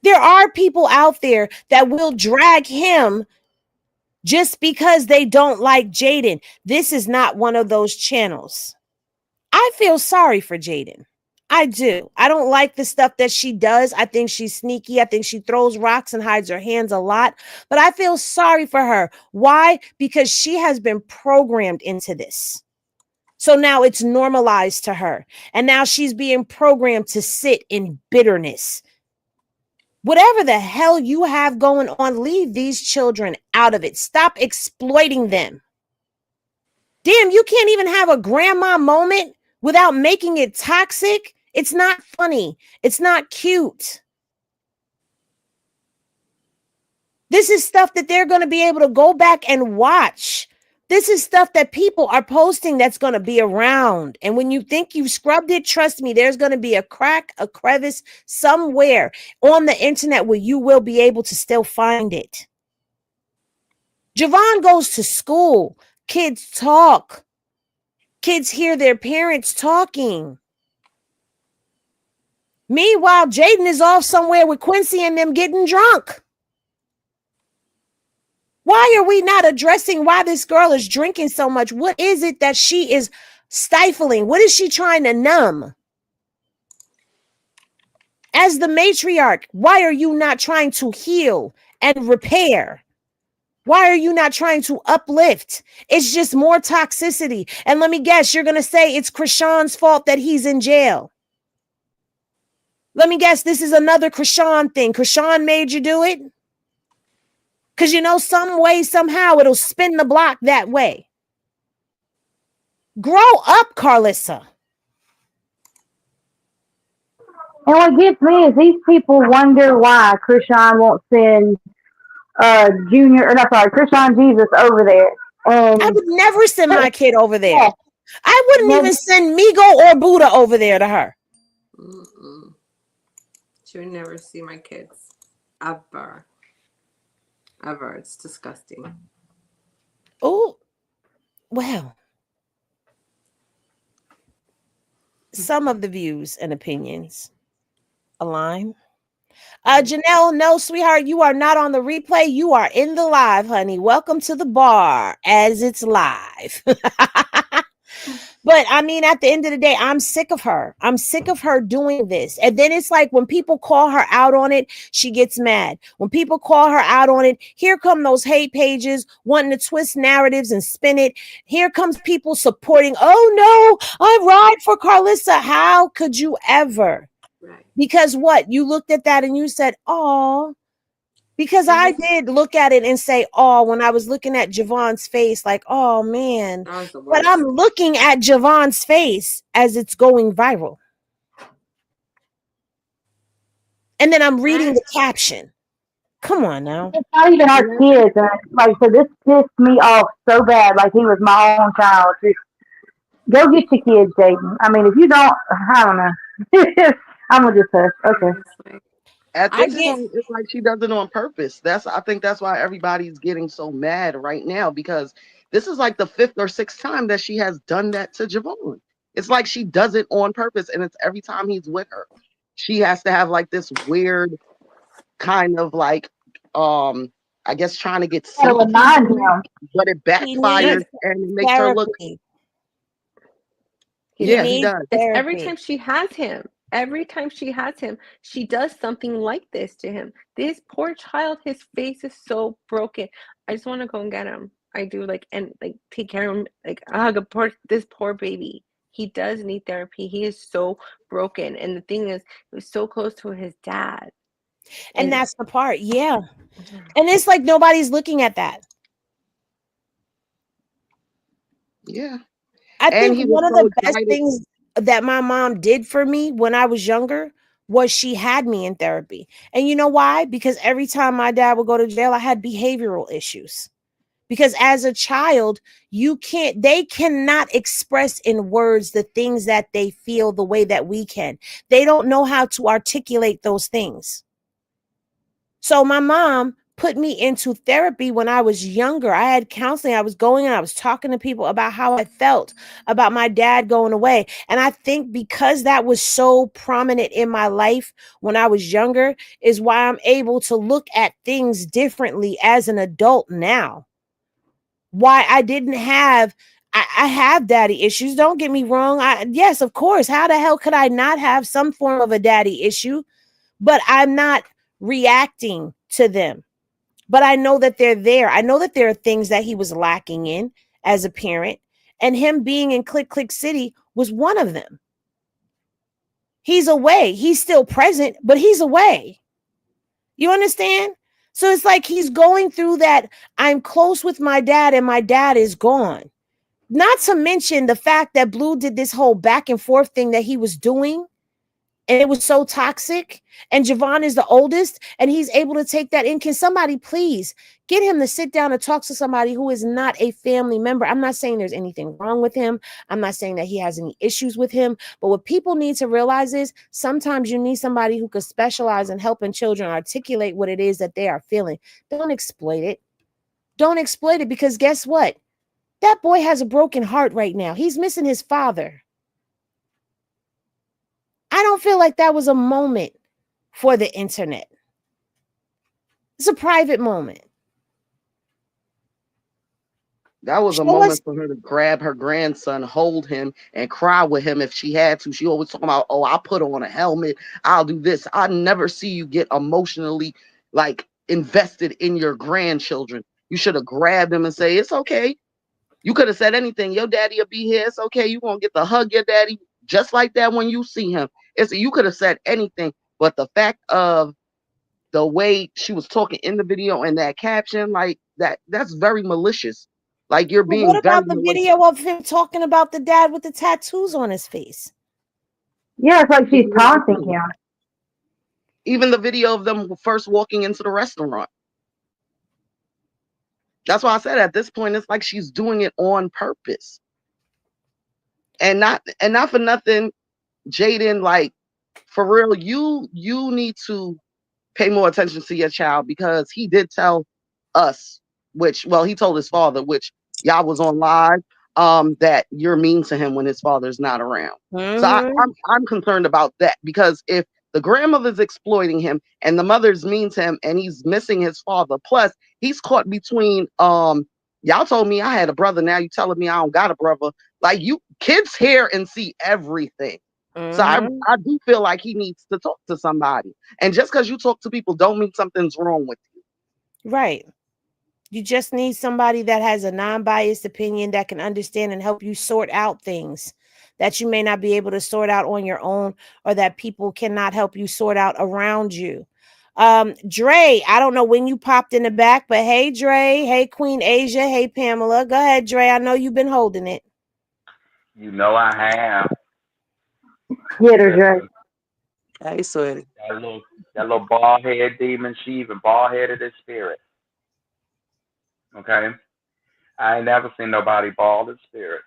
There are people out there that will drag him just because they don't like Jaden. This is not one of those channels. I feel sorry for Jaden. I do. I don't like the stuff that she does. I think she's sneaky. I think she throws rocks and hides her hands a lot. But I feel sorry for her. Why? Because she has been programmed into this. So now it's normalized to her. And now she's being programmed to sit in bitterness Whatever the hell you have going on, leave these children out of it. Stop exploiting them. Damn, you can't even have a grandma moment without making it toxic. It's not funny. It's not cute. This is stuff that they're going to be able to go back and watch. This is stuff that people are posting that's going to be around. And when you think you've scrubbed it, trust me, there's going to be a crack, a crevice somewhere on the internet where you will be able to still find it. Javon goes to school. Kids talk. Kids hear their parents talking. Meanwhile, Jaden is off somewhere with Quincy and them getting drunk. Why are we not addressing why this girl is drinking so much? What is it that she is stifling? What is she trying to numb? As the matriarch, why are you not trying to heal and repair? Why are you not trying to uplift? It's just more toxicity. And let me guess, you're going to say it's Krishan's fault that he's in jail. Let me guess, this is another Krishan thing. Krishan made you do it? Because you know, some way, somehow, it'll spin the block that way. Grow up, Karlissa. And what gets me is these people wonder why Krishan won't send Krishan Jesus over there. And I would never send my kid over there. Yeah. I wouldn't even send Migo or Buddha over there to her. She would never see my kids. Ever. Ever. It's disgusting. Oh, well. Some of the views and opinions align. Janelle, no, sweetheart, you are not on the replay. You are in the live, honey. Welcome to the bar as it's live. But I mean, at the end of the day, I'm sick of her. I'm sick of her doing this. And then it's like when people call her out on it, she gets mad. When people call her out on it, here come those hate pages wanting to twist narratives and spin it. Here comes people supporting. Oh no, I ride for Karlissa. How could you ever? Right. Because what? You looked at that and you said, oh, because I did look at it and say, oh, when I was looking at Javon's face, like, oh man. But I'm looking at Javon's face as it's going viral. And then I'm reading the caption. Come on now. It's not even our kids. Like, so this pissed me off so bad. Like, he was my own child. Just go get your kids, Jaden. I mean, if you don't, I don't know. I'm going to just hush. Okay. At this point, it's like she does it on purpose. I think that's why everybody's getting so mad right now, because this is like the 5th or 6th time that she has done that to Javon. It's like she does it on purpose, and it's every time he's with her. She has to have like this weird kind of like, I guess trying to get sympathy, but it backfires and it makes her look. Yeah, he does. It's every time she has him. Every time she has him, she does something like this to him. This poor child, his face is so broken. I just want to go and get him. I do, and take care of him, hug this poor baby. He does need therapy. He is so broken. And the thing is, he was so close to his dad. And that's the part. Yeah. And it's like nobody's looking at that. Yeah. I think one of the best things that my mom did for me when I was younger was she had me in therapy. And you know why? Because every time my dad would go to jail, I had behavioral issues. Because as a child, they cannot express in words the things that they feel the way that we can. They don't know how to articulate those things. So my mom put me into therapy when I was younger. I had counseling. I was going and I was talking to people about how I felt about my dad going away. And I think because that was so prominent in my life when I was younger is why I'm able to look at things differently as an adult now. Why I didn't have, I have daddy issues. Don't get me wrong. Yes, of course. How the hell could I not have some form of a daddy issue? But I'm not reacting to them. But I know that they're there. I know that there are things that he was lacking in as a parent. And him being in Click Click City was one of them. He's away. He's still present, but he's away. You understand? So it's like he's going through that. I'm close with my dad and my dad is gone. Not to mention the fact that Blue did this whole back and forth thing that he was doing. And it was so toxic. And Javon is the oldest, and he's able to take that in. Can somebody please get him to sit down and talk to somebody who is not a family member? I'm not saying there's anything wrong with him. I'm not saying that he has any issues with him. But what people need to realize is sometimes you need somebody who could specialize in helping children articulate what it is that they are feeling. Don't exploit it. Don't exploit it, because guess what? That boy has a broken heart right now. He's missing his father. I don't feel like that was a moment for the internet. It's a private moment. That was a moment for her to grab her grandson, hold him, and cry with him if she had to. She always talking about, oh, I'll put on a helmet. I'll do this. I never see you get emotionally like invested in your grandchildren. You should have grabbed them and say, it's okay. You could have said anything. Your daddy will be here. It's okay. You won't get to hug your daddy just like that when you see him. You could have said anything. But the fact of the way she was talking in the video and that caption, like that's very malicious. Like you're being what about very the video of him talking about the dad with the tattoos on his face? Yeah, it's like she's taunting him. Even the video of them first walking into the restaurant. That's why I said at this point, it's like she's doing it on purpose. And not for nothing, Jaden, like for real, you need to pay more attention to your child, because he did tell us, he told his father, which y'all was on live, that you're mean to him when his father's not around. So I'm concerned about that, because if the grandmother's exploiting him and the mother's mean to him and he's missing his father, plus he's caught between y'all told me I had a brother, now you telling me I don't got a brother. Like, you kids hear and see everything. So I do feel like he needs to talk to somebody. And just because you talk to people don't mean something's wrong with you. Right. You just need somebody that has a non-biased opinion that can understand and help you sort out things that you may not be able to sort out on your own, or that people cannot help you sort out around you. Dre, I don't know when you popped in the back, but hey, Dre. Hey, Queen Asia. Hey, Pamela. Go ahead, Dre. I know you've been holding it. You know I have. Get her, Dre. Hey, sweetie. That little bald head demon, she even bald headed as spirit. Okay? I ain't never seen nobody bald as spirit.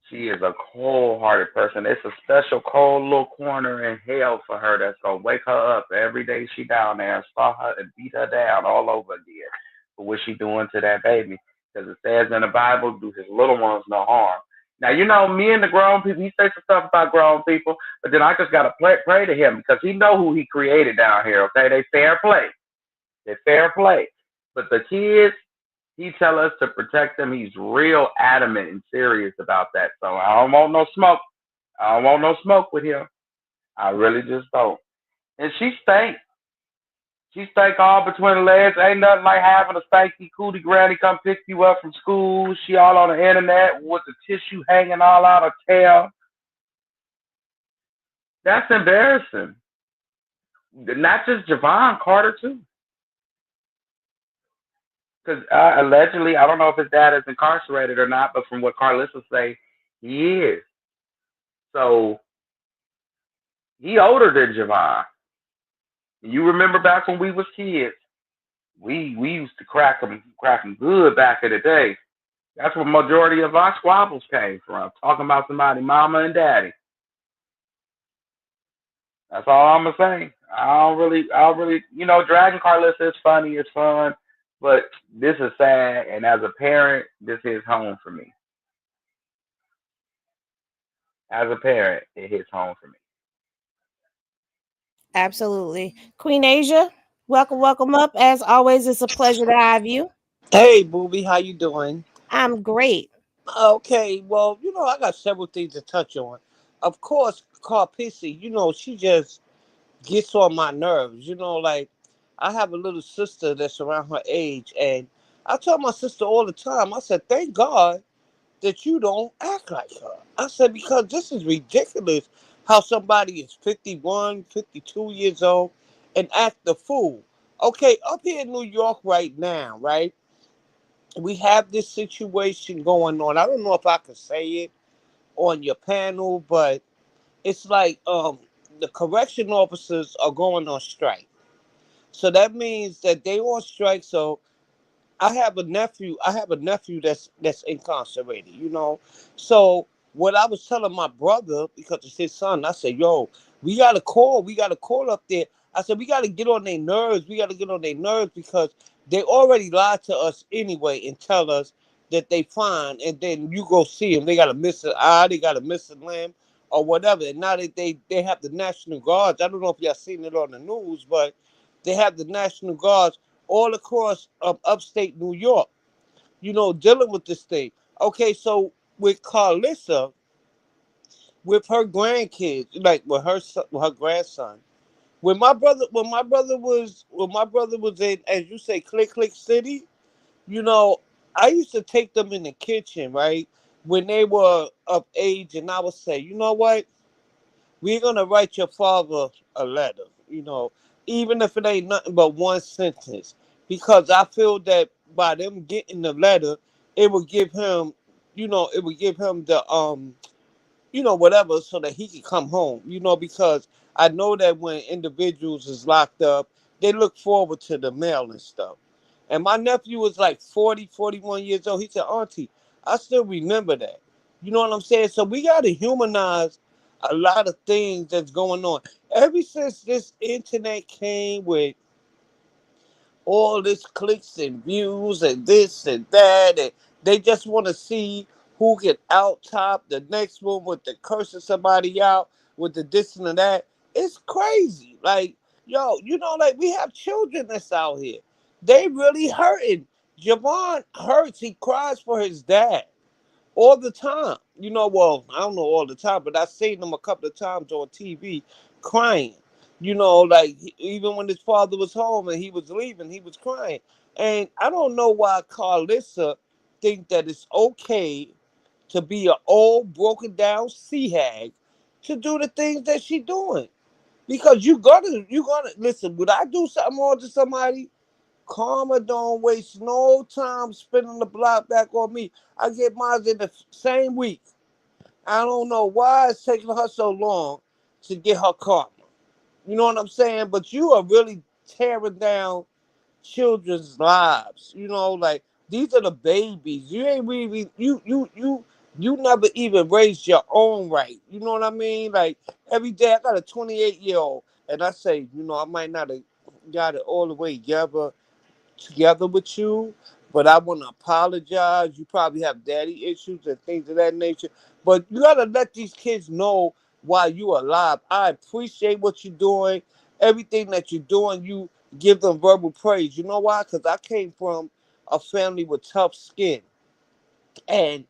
She is a cold-hearted person. It's a special cold little corner in hell for her that's gonna wake her up every day she down there and start her and beat her down all over again for what she doing to that baby. Because it says in the Bible, do his little ones no harm. Now, you know, me and the grown people, he says some stuff about grown people, but then I just got to pray to him, because he know who he created down here, okay? They fair play. They fair play. But the kids, he tell us to protect them. He's real adamant and serious about that. So I don't want no smoke. I don't want no smoke with him. I really just don't. And she stank. She stank all between the legs. Ain't nothing like having a stanky cootie granny come pick you up from school. She all on the internet with the tissue hanging all out her tail. That's embarrassing. Not just Javon, Carter too. Because allegedly, I don't know if his dad is incarcerated or not, but from what Karlissa say, he is. So he older than Javon. You remember back when we was kids, we used to crack them good back in the day. That's where majority of our squabbles came from, talking about somebody, mama and daddy. That's all I'm gonna say. I don't really, dragging Karlissa is funny, it's fun, but this is sad. And as a parent, this is home for me. As a parent, it hits home for me. Absolutely. Queen Asia, welcome up. As always, it's a pleasure to have you. Hey, Booby, how you doing? I'm great. Okay, well, I got several things to touch on. Of course, Karlissa, she just gets on my nerves. Like, I have a little sister that's around her age, and I tell my sister all the time, I said, thank God that you don't act like her. I said, because this is ridiculous how somebody is 51, 52 years old and act the fool. Okay, up here in New York right now, right? We have this situation going on. I don't know if I can say it on your panel, but it's like the correction officers are going on strike. So that means that they on strike. So I have a nephew. I have a nephew that's incarcerated. So what I was telling my brother, because it's his son, I said, "Yo, we got to call. We got to call up there." I said, "We got to get on their nerves. We got to get on their nerves because they already lied to us anyway and tell us that they fine, and then you go see them. They got to miss an eye. They got to miss a limb." Or whatever, and now that they have the National Guards. I don't know if y'all seen it on the news, but they have the National Guards all across upstate New York, dealing with this thing. Okay, so with Karlissa, with her grandkids, like with her grandson, when my brother was in, as you say, Click Click City, you know, I used to take them in the kitchen, right, when they were of age, and I would say, you know what? We're gonna write your father a letter, even if it ain't nothing but one sentence, because I feel that by them getting the letter, it would give him, it would give him the whatever, so that he can come home, because I know that when individuals is locked up, they look forward to the mail and stuff. And my nephew was like 40, 41 years old. He said, Auntie, I still remember that. You know what I'm saying? So we got to humanize a lot of things that's going on. Ever since this internet came with all this clicks and views and this and that, and they just want to see who can out top the next one with the cursing somebody out with the this and the that. It's crazy. Like, yo, like we have children that's out here. They really hurting. Javon hurts. He cries for his dad all the time. Well, I don't know all the time, but I've seen him a couple of times on TV crying. Like even when his father was home and he was leaving, he was crying. And I don't know why Karlissa think that it's okay to be an old, broken down sea hag to do the things that she doing. Because you gotta listen. Would I do something wrong to somebody? Karma don't waste no time spinning the block back on me. I get mine in the same week. I don't know why it's taking her so long to get her karma. You know what I'm saying? But you are really tearing down children's lives. Like these are the babies. You ain't really you never even raised your own right. You know what I mean? Like every day I got a 28-year-old and I say, I might not have got it all the way together with you, but I want to apologize. You probably have daddy issues and things of that nature, but you got to let these kids know while you're alive. I appreciate what you're doing. Everything that you're doing, you give them verbal praise. You know why? Because I came from a family with tough skin. And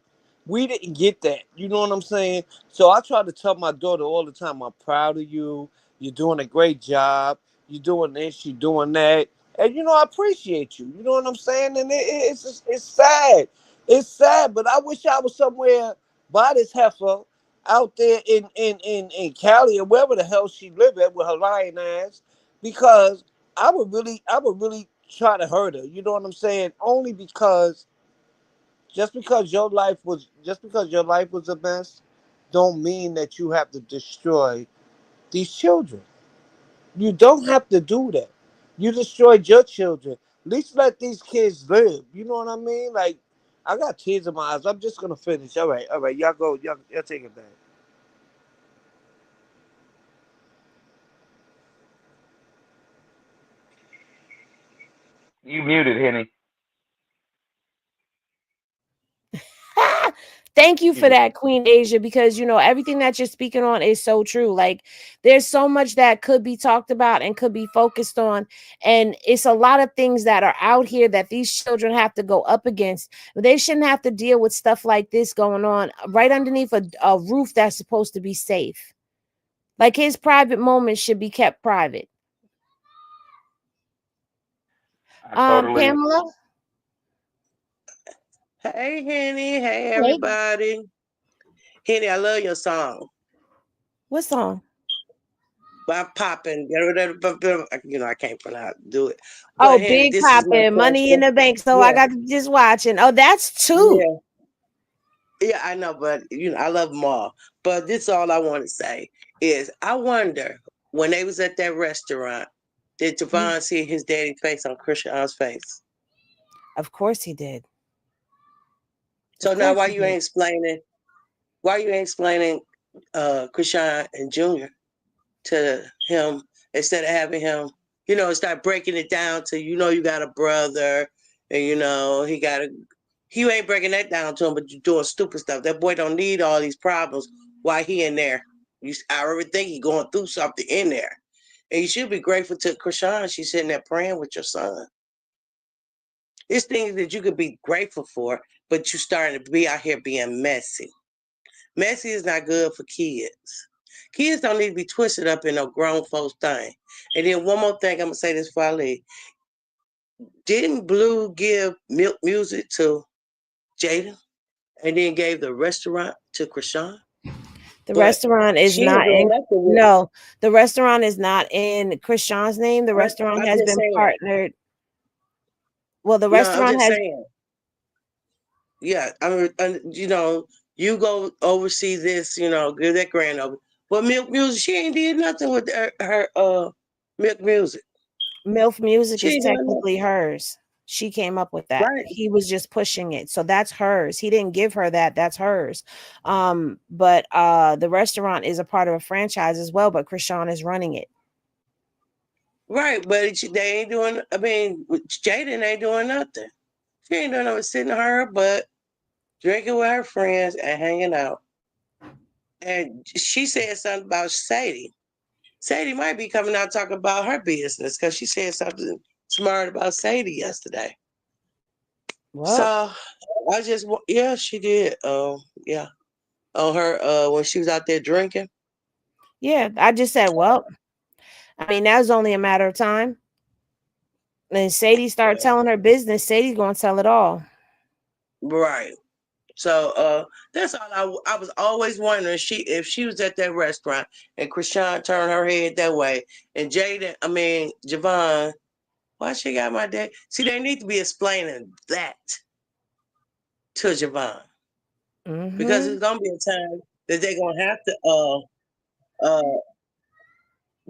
we didn't get that. You know what I'm saying? So I try to tell my daughter all the time, I'm proud of you. You're doing a great job. You're doing this, you're doing that. And, I appreciate you. You know what I'm saying? And it's sad. It's sad, but I wish I was somewhere by this heifer out there in Cali or wherever the hell she live at with her lying ass, because I would really try to hurt her. You know what I'm saying? Only because just because your life was a mess, don't mean that you have to destroy these children. You don't have to do that. You destroyed your children. At least let these kids live. You know what I mean? Like, I got tears in my eyes. I'm just gonna finish. All right. Y'all go. Y'all take it back. You muted, Henny. Thank you for that, Queen Asia, because everything that you're speaking on is so true. Like there's so much that could be talked about and could be focused on, and it's a lot of things that are out here that these children have to go up against. They shouldn't have to deal with stuff like this going on right underneath a roof that's supposed to be safe. Like his private moments should be kept private. I totally. Pamela. Hey, Henny. Hey, Hey. everybody. Henny, I love your song. What song? Popping. I can't do it. But Big Poppin', Money in the Bank. So I got to just watching. Oh, that's two. Yeah, I know, but I love them all. But this is all I want to say is I wonder when they was at that restaurant, did Javon see his daddy's face on Krishan's face? Of course he did. So now why you ain't explaining Krishan and Junior to him instead of having him, start breaking it down to you got a brother and he ain't breaking that down to him, but you doing stupid stuff. That boy don't need all these problems. Why he in there? I already think he going through something in there. And you should be grateful to Krishan. She's sitting there praying with your son. It's things that you could be grateful for, but you starting to be out here being messy. Messy is not good for kids. Kids don't need to be twisted up in no grown folks thing. And then one more thing, I'm going to say this before I leave. Didn't Blue give Milk Music to Jaden and then gave the restaurant to Krishan? The restaurant is not in. No, the restaurant is not in Krishan's name. The restaurant has been partnered. Well, the restaurant has. Yeah, you go oversee this, give that grand over. But Milk Music, she ain't did nothing with her Milk Music. Milk Music is technically hers. She came up with that. Right. He was just pushing it. So that's hers. He didn't give her that. That's hers. But the restaurant is a part of a franchise as well, but Krishan is running it. Right, but they ain't doing, Jaden ain't doing nothing. She ain't doing nothing sitting her but drinking with her friends and hanging out. And she said something about Sadie. Sadie might be coming out talking about her business because she said something smart about Sadie yesterday. What? So I just, she did. Yeah. On her, when she was out there drinking. Yeah, I just said, well, that was only a matter of time. And Sadie started telling her business. Sadie's going to tell it all. Right. So that's all. I was always wondering if she was at that restaurant and Krishan turned her head that way, and Javon, why she got my dad? See, they need to be explaining that to Javon, because it's gonna be a time that they're gonna have to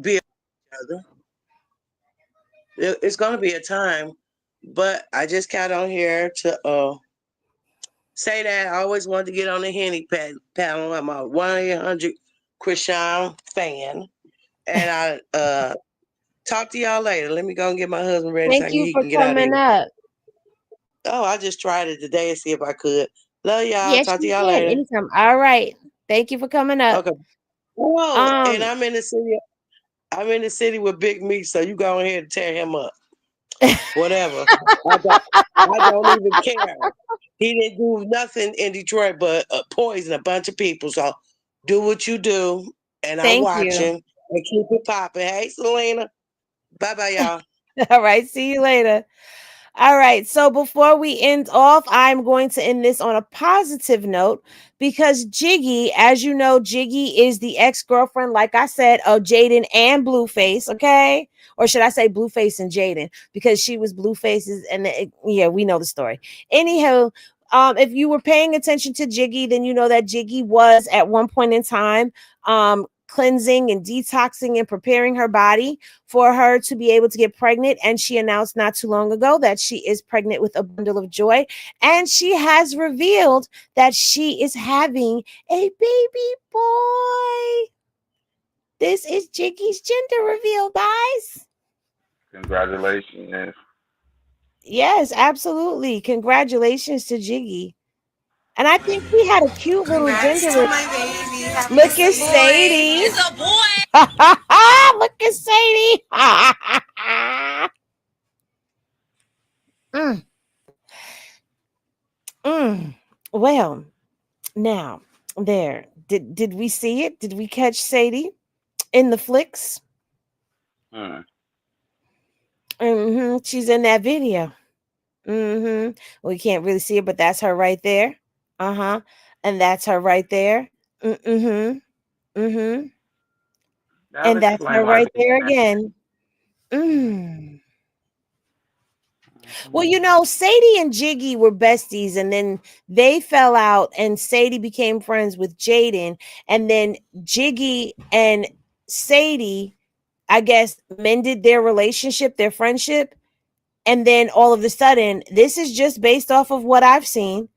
be each other. It's gonna be a time, but I just got on here to say that I always wanted to get on the Henny panel. I'm a 1-800 Krishan fan. And I talk to y'all later. Let me go and get my husband ready. Thank you for coming up. Oh, I just tried it today and see if I could. Love y'all. Yes, talk to y'all later. Anytime. All right. Thank you for coming up. Okay. Whoa, and I'm in the city. I'm in the city with Big Meat, so you go ahead and tear him up. Whatever. I don't even care. He didn't do nothing in Detroit but poison a bunch of people. So do what you do, and I'm watching and keep it popping. Hey, Selena. Bye-bye, y'all. All right. See you later. All right. So before we end off, I'm going to end this on a positive note because Jiggy, as you know, Jiggy is the ex-girlfriend, like I said, of Jaden and Blueface. Okay. Or should I say Blueface and Jaden, because she was Blueface's. And we know the story. Anyhow, if you were paying attention to Jiggy, then you know that Jiggy was at one point in time cleansing and detoxing and preparing her body for her to be able to get pregnant. And she announced not too long ago that she is pregnant with a bundle of joy. And she has revealed that she is having a baby boy. This is Jiggy's gender reveal, guys. Congratulations. Yes, absolutely. Congratulations to Jiggy. And I think we had a cute little gender reveal. Look at Sadie. It's a boy. Look at Sadie. Well, now there. Did we see it? Did we catch Sadie in the flicks? She's in that video. We can't really see it, but that's her right there. And that's her right there. Now And that's her right there again. Well, you know, Sadie and Jiggy were besties, and then they fell out, and Sadie became friends with Jaden, and then Jiggy and Sadie, I guess, mended their relationship, their friendship, and then all of a sudden, this is just based off of what I've seen,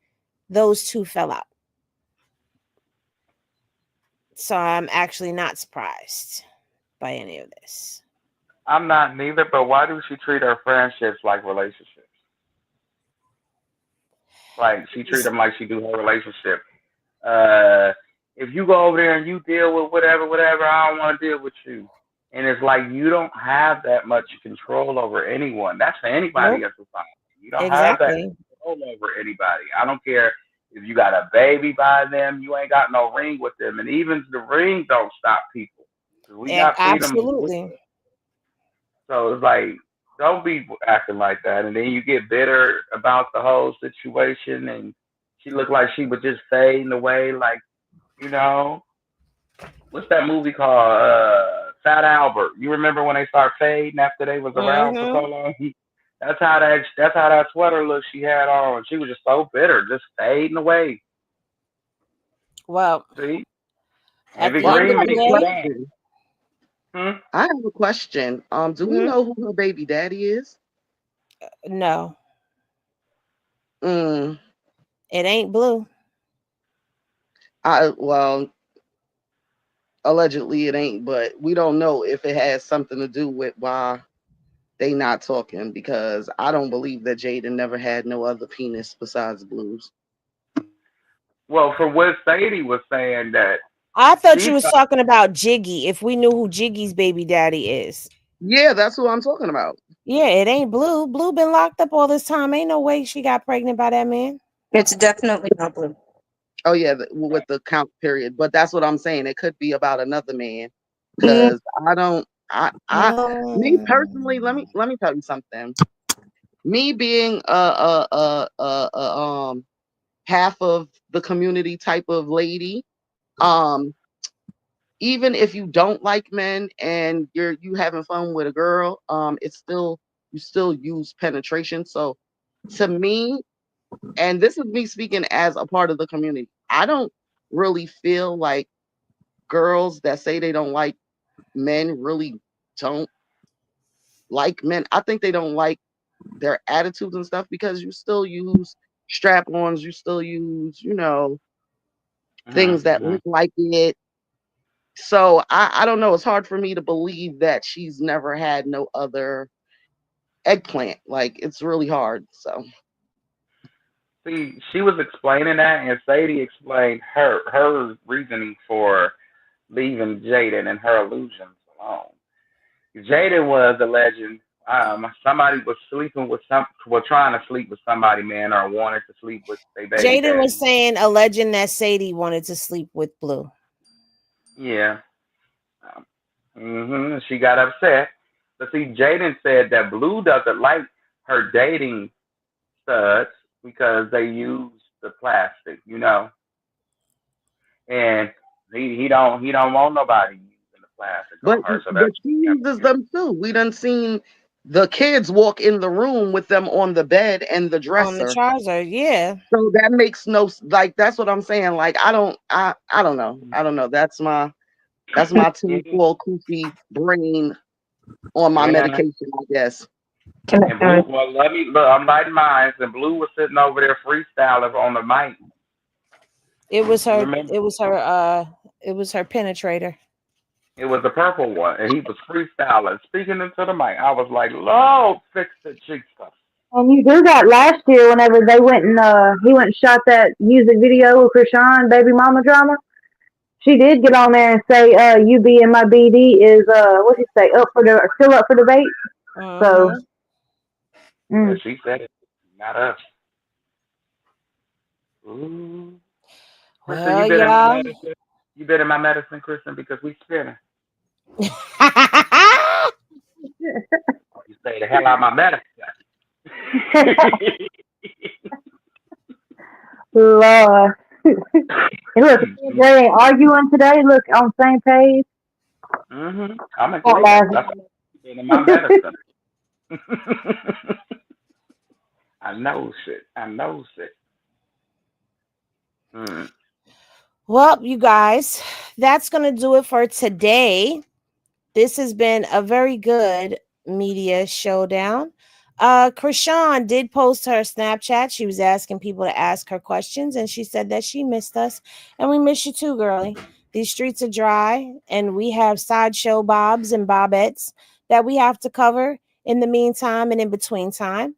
those two fell out. So I'm actually not surprised by any of this. I'm not neither, but why do she treat her friendships like relationships? Like she treat them like she do her relationship. If you go over there and you deal with whatever, I don't want to deal with you. And it's like you don't have that much control over anyone. That's for anybody in society. You don't have that control over anybody. I don't care if you got a baby by them, you ain't got no ring with them. And even the ring don't stop people. We got freedom. Absolutely. So it's like, don't be acting like that. And then you get bitter about the whole situation. And she looked like she was just fading away. Like, you know, what's that movie called? Fat Albert. You remember when they start fading after they was around for so long? That's how that sweater look she had on. She was just so bitter, just fading away. Well, see, at the end of the day, I have a question. Do we know who her baby daddy is? No. It ain't Blue. Well, allegedly it ain't, but we don't know if it has something to do with why they not talking, because I don't believe that Jaden never had no other penis besides Blue's. Well, for what Sadie was saying, that I thought you was talking about Jiggy. If we knew who Jiggy's baby daddy is. Yeah, that's who I'm talking about. Yeah, it ain't Blue. Blue been locked up all this time. Ain't no way she got pregnant by that man. It's definitely not Blue. Oh yeah, with the count period. But that's what I'm saying. It could be about another man, because me personally, let me tell you something. Me being half of the community type of lady, even if you don't like men and you having fun with a girl, it's still, you still use penetration. So to me, and this is me speaking as a part of the community, I don't really feel like girls that say they don't like men really don't like men. I think they don't like their attitudes and stuff, because you still use strap-ons, you still use, things that look like it. So I don't know. It's hard for me to believe that she's never had no other eggplant. Like, it's really hard. So see, she was explaining that, and Sadie explained her reasoning for leaving Jaden and her illusions alone. Jaden was alleging somebody was sleeping with trying to sleep with somebody, man, or wanted to sleep with their baby Jaden daddy. was saying, alleging that Sadie wanted to sleep with Blue. Yeah. She got upset. But see, Jaden said that Blue doesn't like her dating studs because they use the plastic, and he don't want nobody using the plastic on her. So but she uses them too. We done seen the kids walk in the room with them on the bed and the dresser. On the trouser, yeah. So that makes no, like, that's what I'm saying. Like, I don't know. That's my tinfoil koofy brain on my medication, I guess. And Blue, well, let me look. I'm lighting mine, and Blue was sitting over there freestyling on the mic. It was her. It was her. It was her penetrator. It was the purple one, and he was freestyling, speaking into the mic. I was like, "Lord, fix the cheek stuff." And you do that last year whenever they went and he went and shot that music video with Krishan, Baby Mama Drama. She did get on there and say, "You being my BD is what did she say? Still up for debate." So yeah, she said it, not us. Ooh. Kristen, Well, you been in my medicine. You been in my medicine, Kristen, because we spinning. You stay the hell out of my medicine. Lord. And look, they ain't arguing today. Look, on the same page. I'm agreeing. That's in my medicine. I know shit. I know shit. Well, you guys, that's going to do it for today. This has been a very good media showdown. Krishan did post her Snapchat. She was asking people to ask her questions, and she said that she missed us, and we miss you too, girlie. These streets are dry, and we have sideshow bobs and bobettes that we have to cover in the meantime and in between time.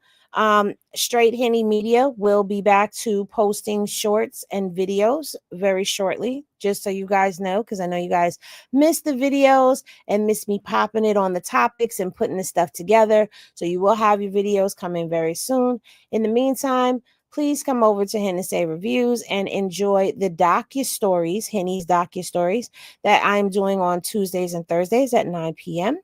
Straight Henny Media will be back to posting shorts and videos very shortly, just so you guys know, because I know you guys miss the videos and miss me popping it on the topics and putting the stuff together. So you will have your videos coming very soon. In the meantime, please come over to Hennessy Reviews and enjoy the docu-stories, Henny's docu-stories, that I'm doing on Tuesdays and Thursdays at 9 p.m.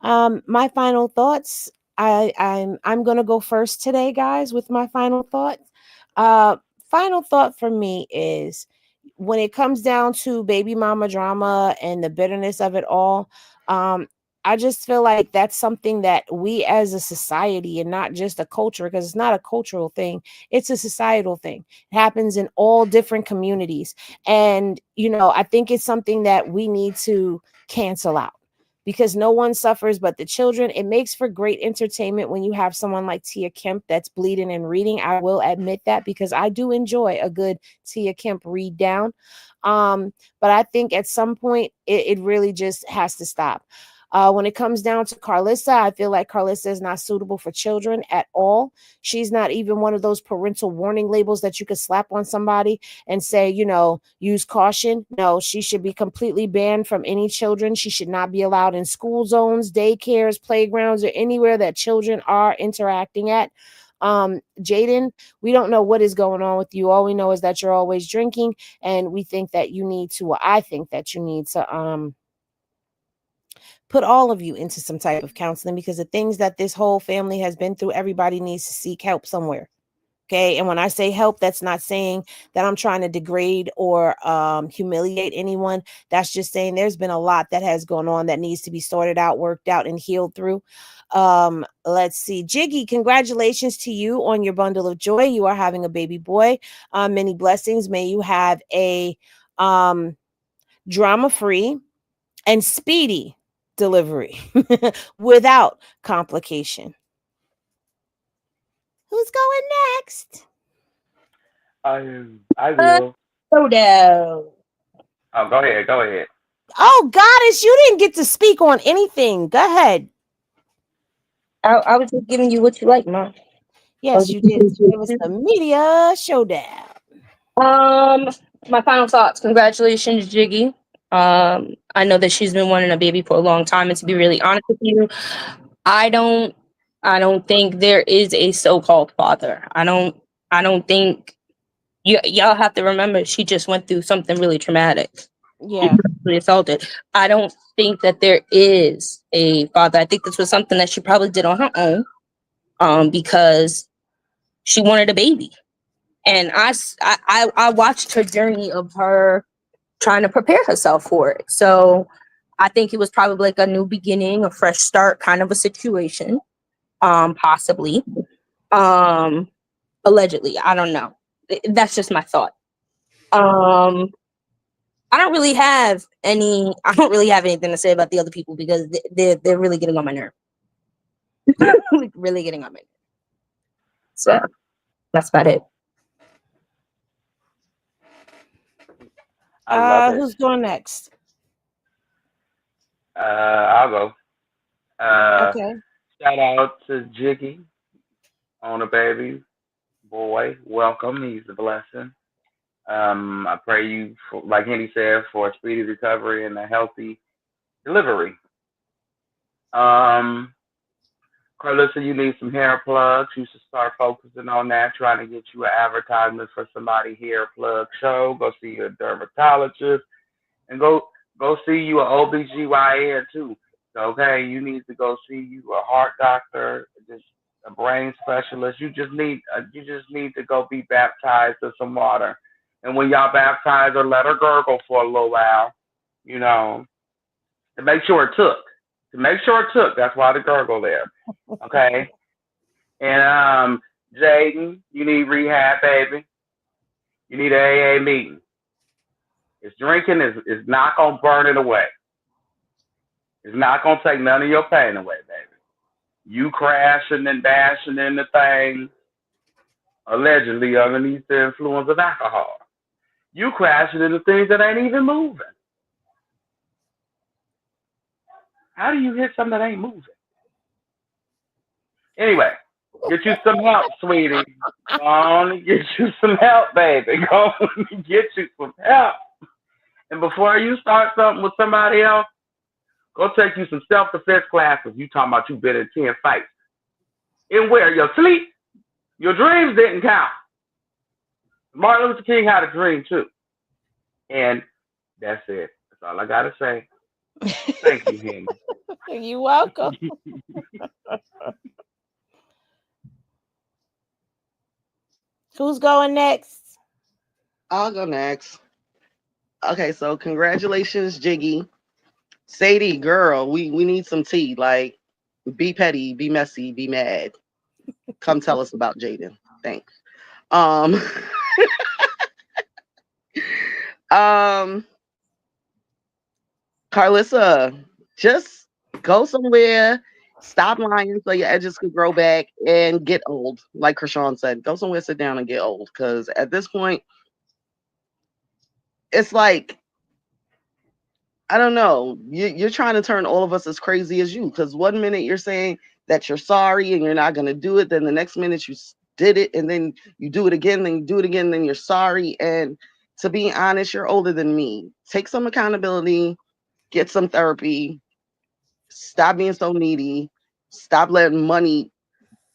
My final thoughts. I'm gonna go first today, guys, with my final thoughts. Final thought for me is when it comes down to baby mama drama and the bitterness of it all, I just feel like that's something that we as a society and not just a culture, because it's not a cultural thing, it's a societal thing. It happens in all different communities. And, I think it's something that we need to cancel out because no one suffers but the children. It makes for great entertainment when you have someone like Tia Kemp that's bleeding and reading. I will admit that because I do enjoy a good Tia Kemp read down. But I think at some point it really just has to stop. When it comes down to Karlissa, I feel like Karlissa is not suitable for children at all. She's not even one of those parental warning labels that you could slap on somebody and say, use caution. No, she should be completely banned from any children. She should not be allowed in school zones, daycares, playgrounds, or anywhere that children are interacting at. Jaden, we don't know what is going on with you. All we know is that you're always drinking, and we think that you need to, I think that you need to, put all of you into some type of counseling, because the things that this whole family has been through, everybody needs to seek help somewhere. Okay. And when I say help, that's not saying that I'm trying to degrade or humiliate anyone. That's just saying there's been a lot that has gone on that needs to be sorted out, worked out, and healed through. Let's see. Jiggy, congratulations to you on your bundle of joy. You are having a baby boy. Many blessings. May you have a drama-free and speedy delivery without complication. Who's going next? I will. Showdown. Oh, go ahead. Go ahead. Oh, Goddess, you didn't get to speak on anything. Go ahead. I was just giving you what you like, Mom. Yes, you did. It was the media showdown. My final thoughts. Congratulations, Jiggy. I know that she's been wanting a baby for a long time, and to be really honest with you, I don't think there is a so-called father. I don't think y'all have to remember she just went through something really traumatic. Yeah. Really assaulted. I don't think that there is a father. I think this was something that she probably did on her own, because she wanted a baby. And I watched her journey of her trying to prepare herself for it. So I think it was probably like a new beginning, a fresh start kind of a situation. Possibly. Allegedly. I don't know. That's just my thought. I don't really have anything to say about the other people because they're really getting on my nerve. Really getting on my nerve. So that's about it. I love it. Who's going next? I'll go. Okay. Shout out to Jiggy on a baby boy. Welcome. He's a blessing. I pray you, like Henny said, for a speedy recovery and a healthy delivery. Karlissa, you need some hair plugs. You should start focusing on that, trying to get you an advertisement for somebody hair plug show. Go see your dermatologist and go see you an OBGYN too. Okay, you need to go see you a heart doctor, just a brain specialist. You just need to go be baptized in some water. And when y'all baptize her, let her gurgle for a little while, to make sure it took. To make sure it took. That's why the gurgle there. Okay. And Jaden, you need rehab, baby. You need an AA meeting. It's drinking is not gonna burn it away. It's not gonna take none of your pain away, baby. You crashing and bashing into things allegedly underneath the influence of alcohol. You crashing into things that ain't even moving. How do you hit something that ain't moving? Anyway, get you some help, sweetie. Go on and get you some help, baby. Go on and get you some help. And before you start something with somebody else, go take you some self-defense classes. You talking about you been in 10 fights. In where? Your sleep? Your dreams didn't count. Martin Luther King had a dream too. And that's it. That's all I got to say. Thank you, Henry. You're welcome. Who's going next? I'll go next. Okay, so congratulations, Jiggy. Sadie, girl, we need some tea. Like, be petty, be messy, be mad. Come tell us about Jaden. Thanks. Karlissa, just go somewhere, stop lying so your edges could grow back and get old. Like Krishan said, go somewhere, sit down and get old. Because at this point, it's like, I don't know, you're trying to turn all of us as crazy as you. Because 1 minute you're saying that you're sorry and you're not going to do it. Then the next minute you did it and then you do it again, then you do it again, then you're sorry. And to be honest, you're older than me. Take some accountability. Get some therapy. Stop being so needy. Stop letting money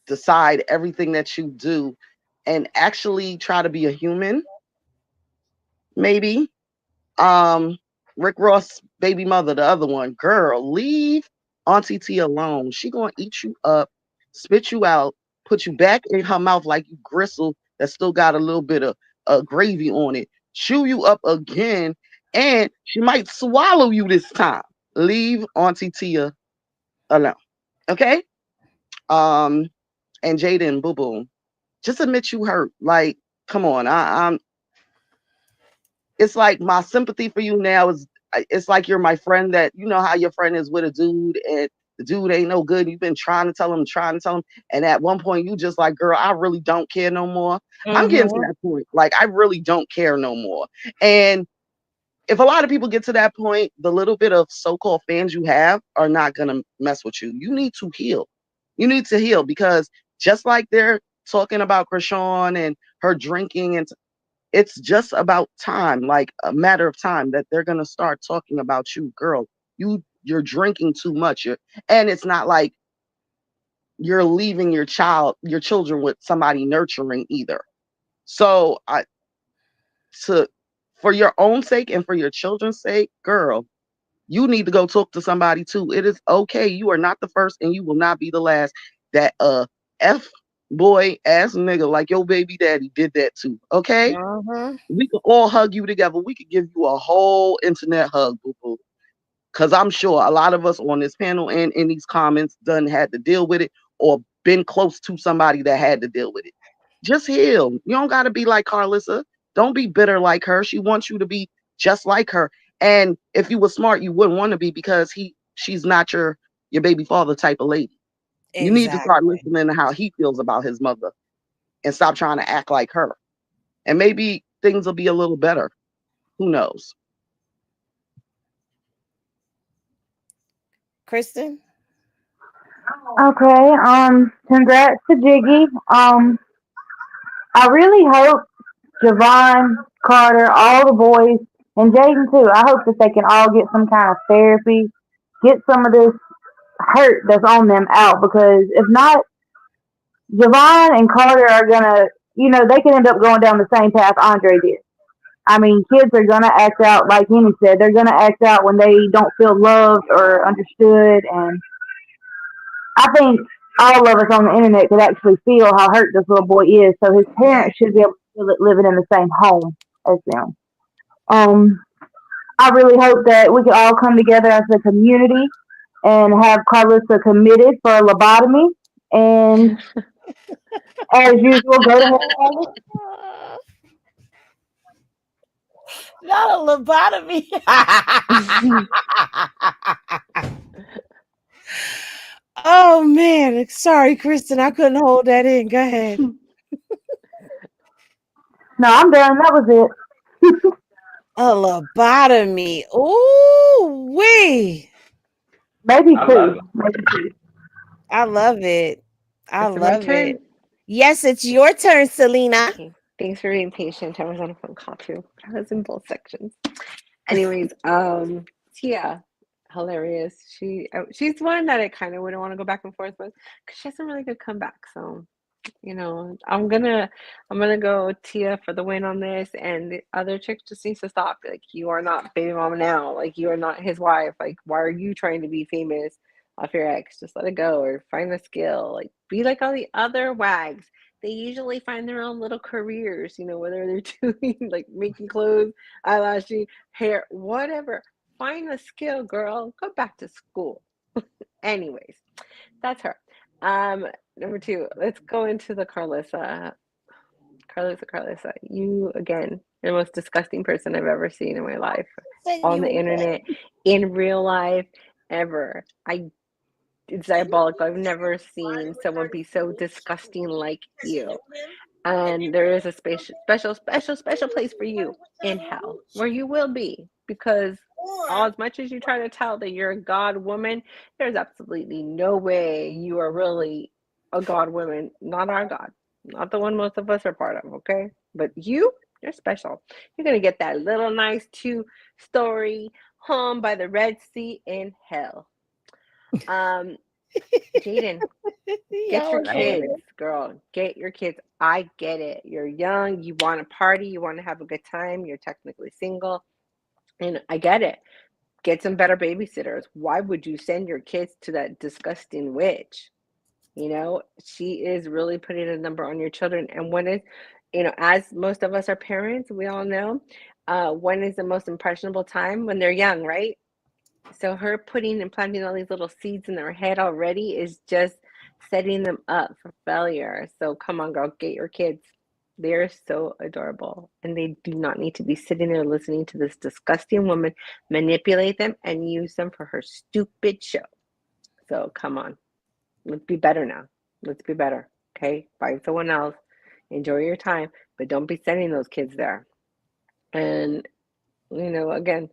decide everything that you do and actually try to be a human. Maybe. Rick Ross' baby mother, the other one, girl, leave Auntie T alone. She gonna eat you up, spit you out, put you back in her mouth like you gristle that still got a little bit of gravy on it. Chew you up again, and she might swallow you this time. Leave Auntie Tia alone. Okay? And Jaden, boo boo, just admit you hurt. Like, come on. I'm it's like my sympathy for you now is it's like you're my friend that you know how your friend is with a dude and the dude ain't no good. You've been trying to tell him, and at one point you just like, girl, I really don't care no more. I'm getting to that point. Like, I really don't care no more. And if a lot of people get to that point, the little bit of so-called fans you have are not gonna mess with you. You need to heal. You need to heal because just like they're talking about Krishan and her drinking, and it's just about time, like a matter of time, that they're gonna start talking about you, girl. You're drinking too much, and it's not like you're leaving your children with somebody nurturing either. So for your own sake and for your children's sake, girl, you need to go talk to somebody too. It is okay. You are not the first and you will not be the last that F boy ass nigga like your baby daddy did that too. Okay? We could all hug you together. We could give you a whole internet hug, boo-boo. Because I'm sure a lot of us on this panel and in these comments done had to deal with it or been close to somebody that had to deal with it. Just heal. You don't got to be like Karlissa. Don't be bitter like her. She wants you to be just like her. And if you were smart, you wouldn't want to be because she's not your baby father type of lady. Exactly. You need to start listening to how he feels about his mother and stop trying to act like her. And maybe things will be a little better. Who knows? Kristen? Okay, congrats to Jiggy. I really hope Javon, Carter, all the boys, and Jaden too, I hope that they can all get some kind of therapy, get some of this hurt that's on them out, because if not, Javon and Carter are gonna, they can end up going down the same path Andre did. I mean, kids are gonna act out, like Henny said, they're gonna act out when they don't feel loved or understood, and I think all of us on the internet could actually feel how hurt this little boy is, so his parents should be able to feel it living in the same home as them. I really hope that we can all come together as a community and have Karlissa committed for a lobotomy. And as usual, go to hell. Not a lobotomy. Oh man, sorry, Kristen, I couldn't hold that in. Go ahead. No, I'm done. That was it. A lobotomy. Ooh, wee. Maybe I love two. it. Maybe two. I love it. I Is it my love turn? it. Yes, it's your turn, Selena. Okay. Thanks for being patient. I was on a phone call too. I was in both sections. Anyways, Tia, hilarious. She's one that I kind of wouldn't want to go back and forth with because she has some really good comeback. So, I'm gonna go Tia for the win on this, and the other chick just needs to stop. Like, you are not baby mama now. Like, you are not his wife. Like, why are you trying to be famous off your ex? Just let it go or find a skill. Like, be like all the other wags. They usually find their own little careers, whether they're doing like making clothes, eyelashing, hair, whatever. Find a skill, girl. Go back to school. Anyways, that's her. Number two, let's go into the Karlissa. Karlissa, you again, the most disgusting person I've ever seen in my life. On the internet, in real life, ever. It's diabolical. I've never seen someone be so disgusting like you. And there is a special place for you in hell, where you will be, because as much as you try to tell that you're a God woman, there's absolutely no way you are really a God woman. Not our God, not the one most of us are part of. Okay, but you're special. You're gonna get that little nice 2-story home by the Red Sea in hell. Jaden, get your kids, girl. Get your kids. I get it. You're young. You want to party. You want to have a good time. You're technically single. And I get it. Get some better babysitters. Why would you send your kids to that disgusting witch? She is really putting a number on your children. And when is, as most of us are parents, we all know, when is the most impressionable time? When they're young, right? So her putting and planting all these little seeds in their head already is just setting them up for failure. So come on, girl, get your kids. They're so adorable, and they do not need to be sitting there listening to this disgusting woman manipulate them and use them for her stupid show. So come on, let's be better now. Let's be better, okay? Find someone else. Enjoy your time, but don't be sending those kids there. And, again,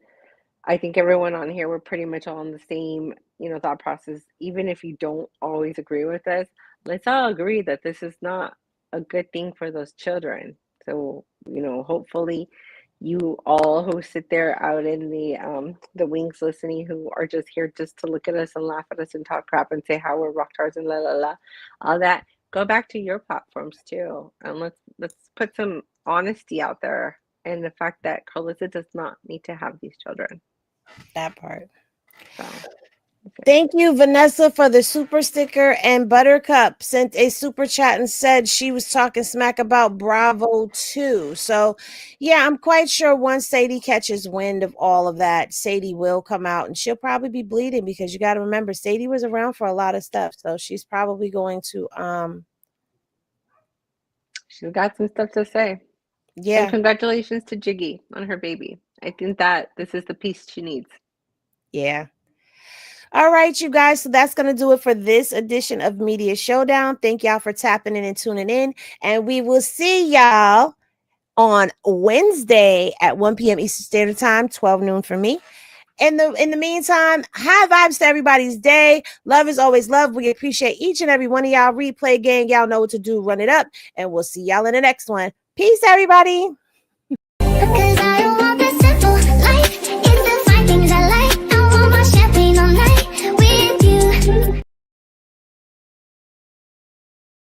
I think everyone on here, we're pretty much all on the same, thought process. Even if you don't always agree with us, let's all agree that this is not a good thing for those children. So, hopefully you all who sit there out in the wings listening, who are just here just to look at us and laugh at us and talk crap and say how we're rock stars and la la la, all that, go back to your platforms too. And let's put some honesty out there, and the fact that Karlissa does not need to have these children. That part. So, thank you, Vanessa, for the super sticker. And Buttercup sent a super chat and said she was talking smack about Bravo too. So, yeah, I'm quite sure once Sadie catches wind of all of that, Sadie will come out, and she'll probably be bleeding, because you got to remember Sadie was around for a lot of stuff. So she's probably going to she's got some stuff to say. Yeah. And congratulations to Jiggy on her baby. I think that this is the piece she needs. Yeah. All right, you guys. So that's going to do it for this edition of Media Showdown. Thank y'all for tapping in and tuning in. And we will see y'all on Wednesday at 1 p.m. Eastern Standard Time, 12 noon for me. In the meantime, high vibes to everybody's day. Love is always love. We appreciate each and every one of y'all. Replay gang, y'all know what to do. Run it up. And we'll see y'all in the next one. Peace, everybody.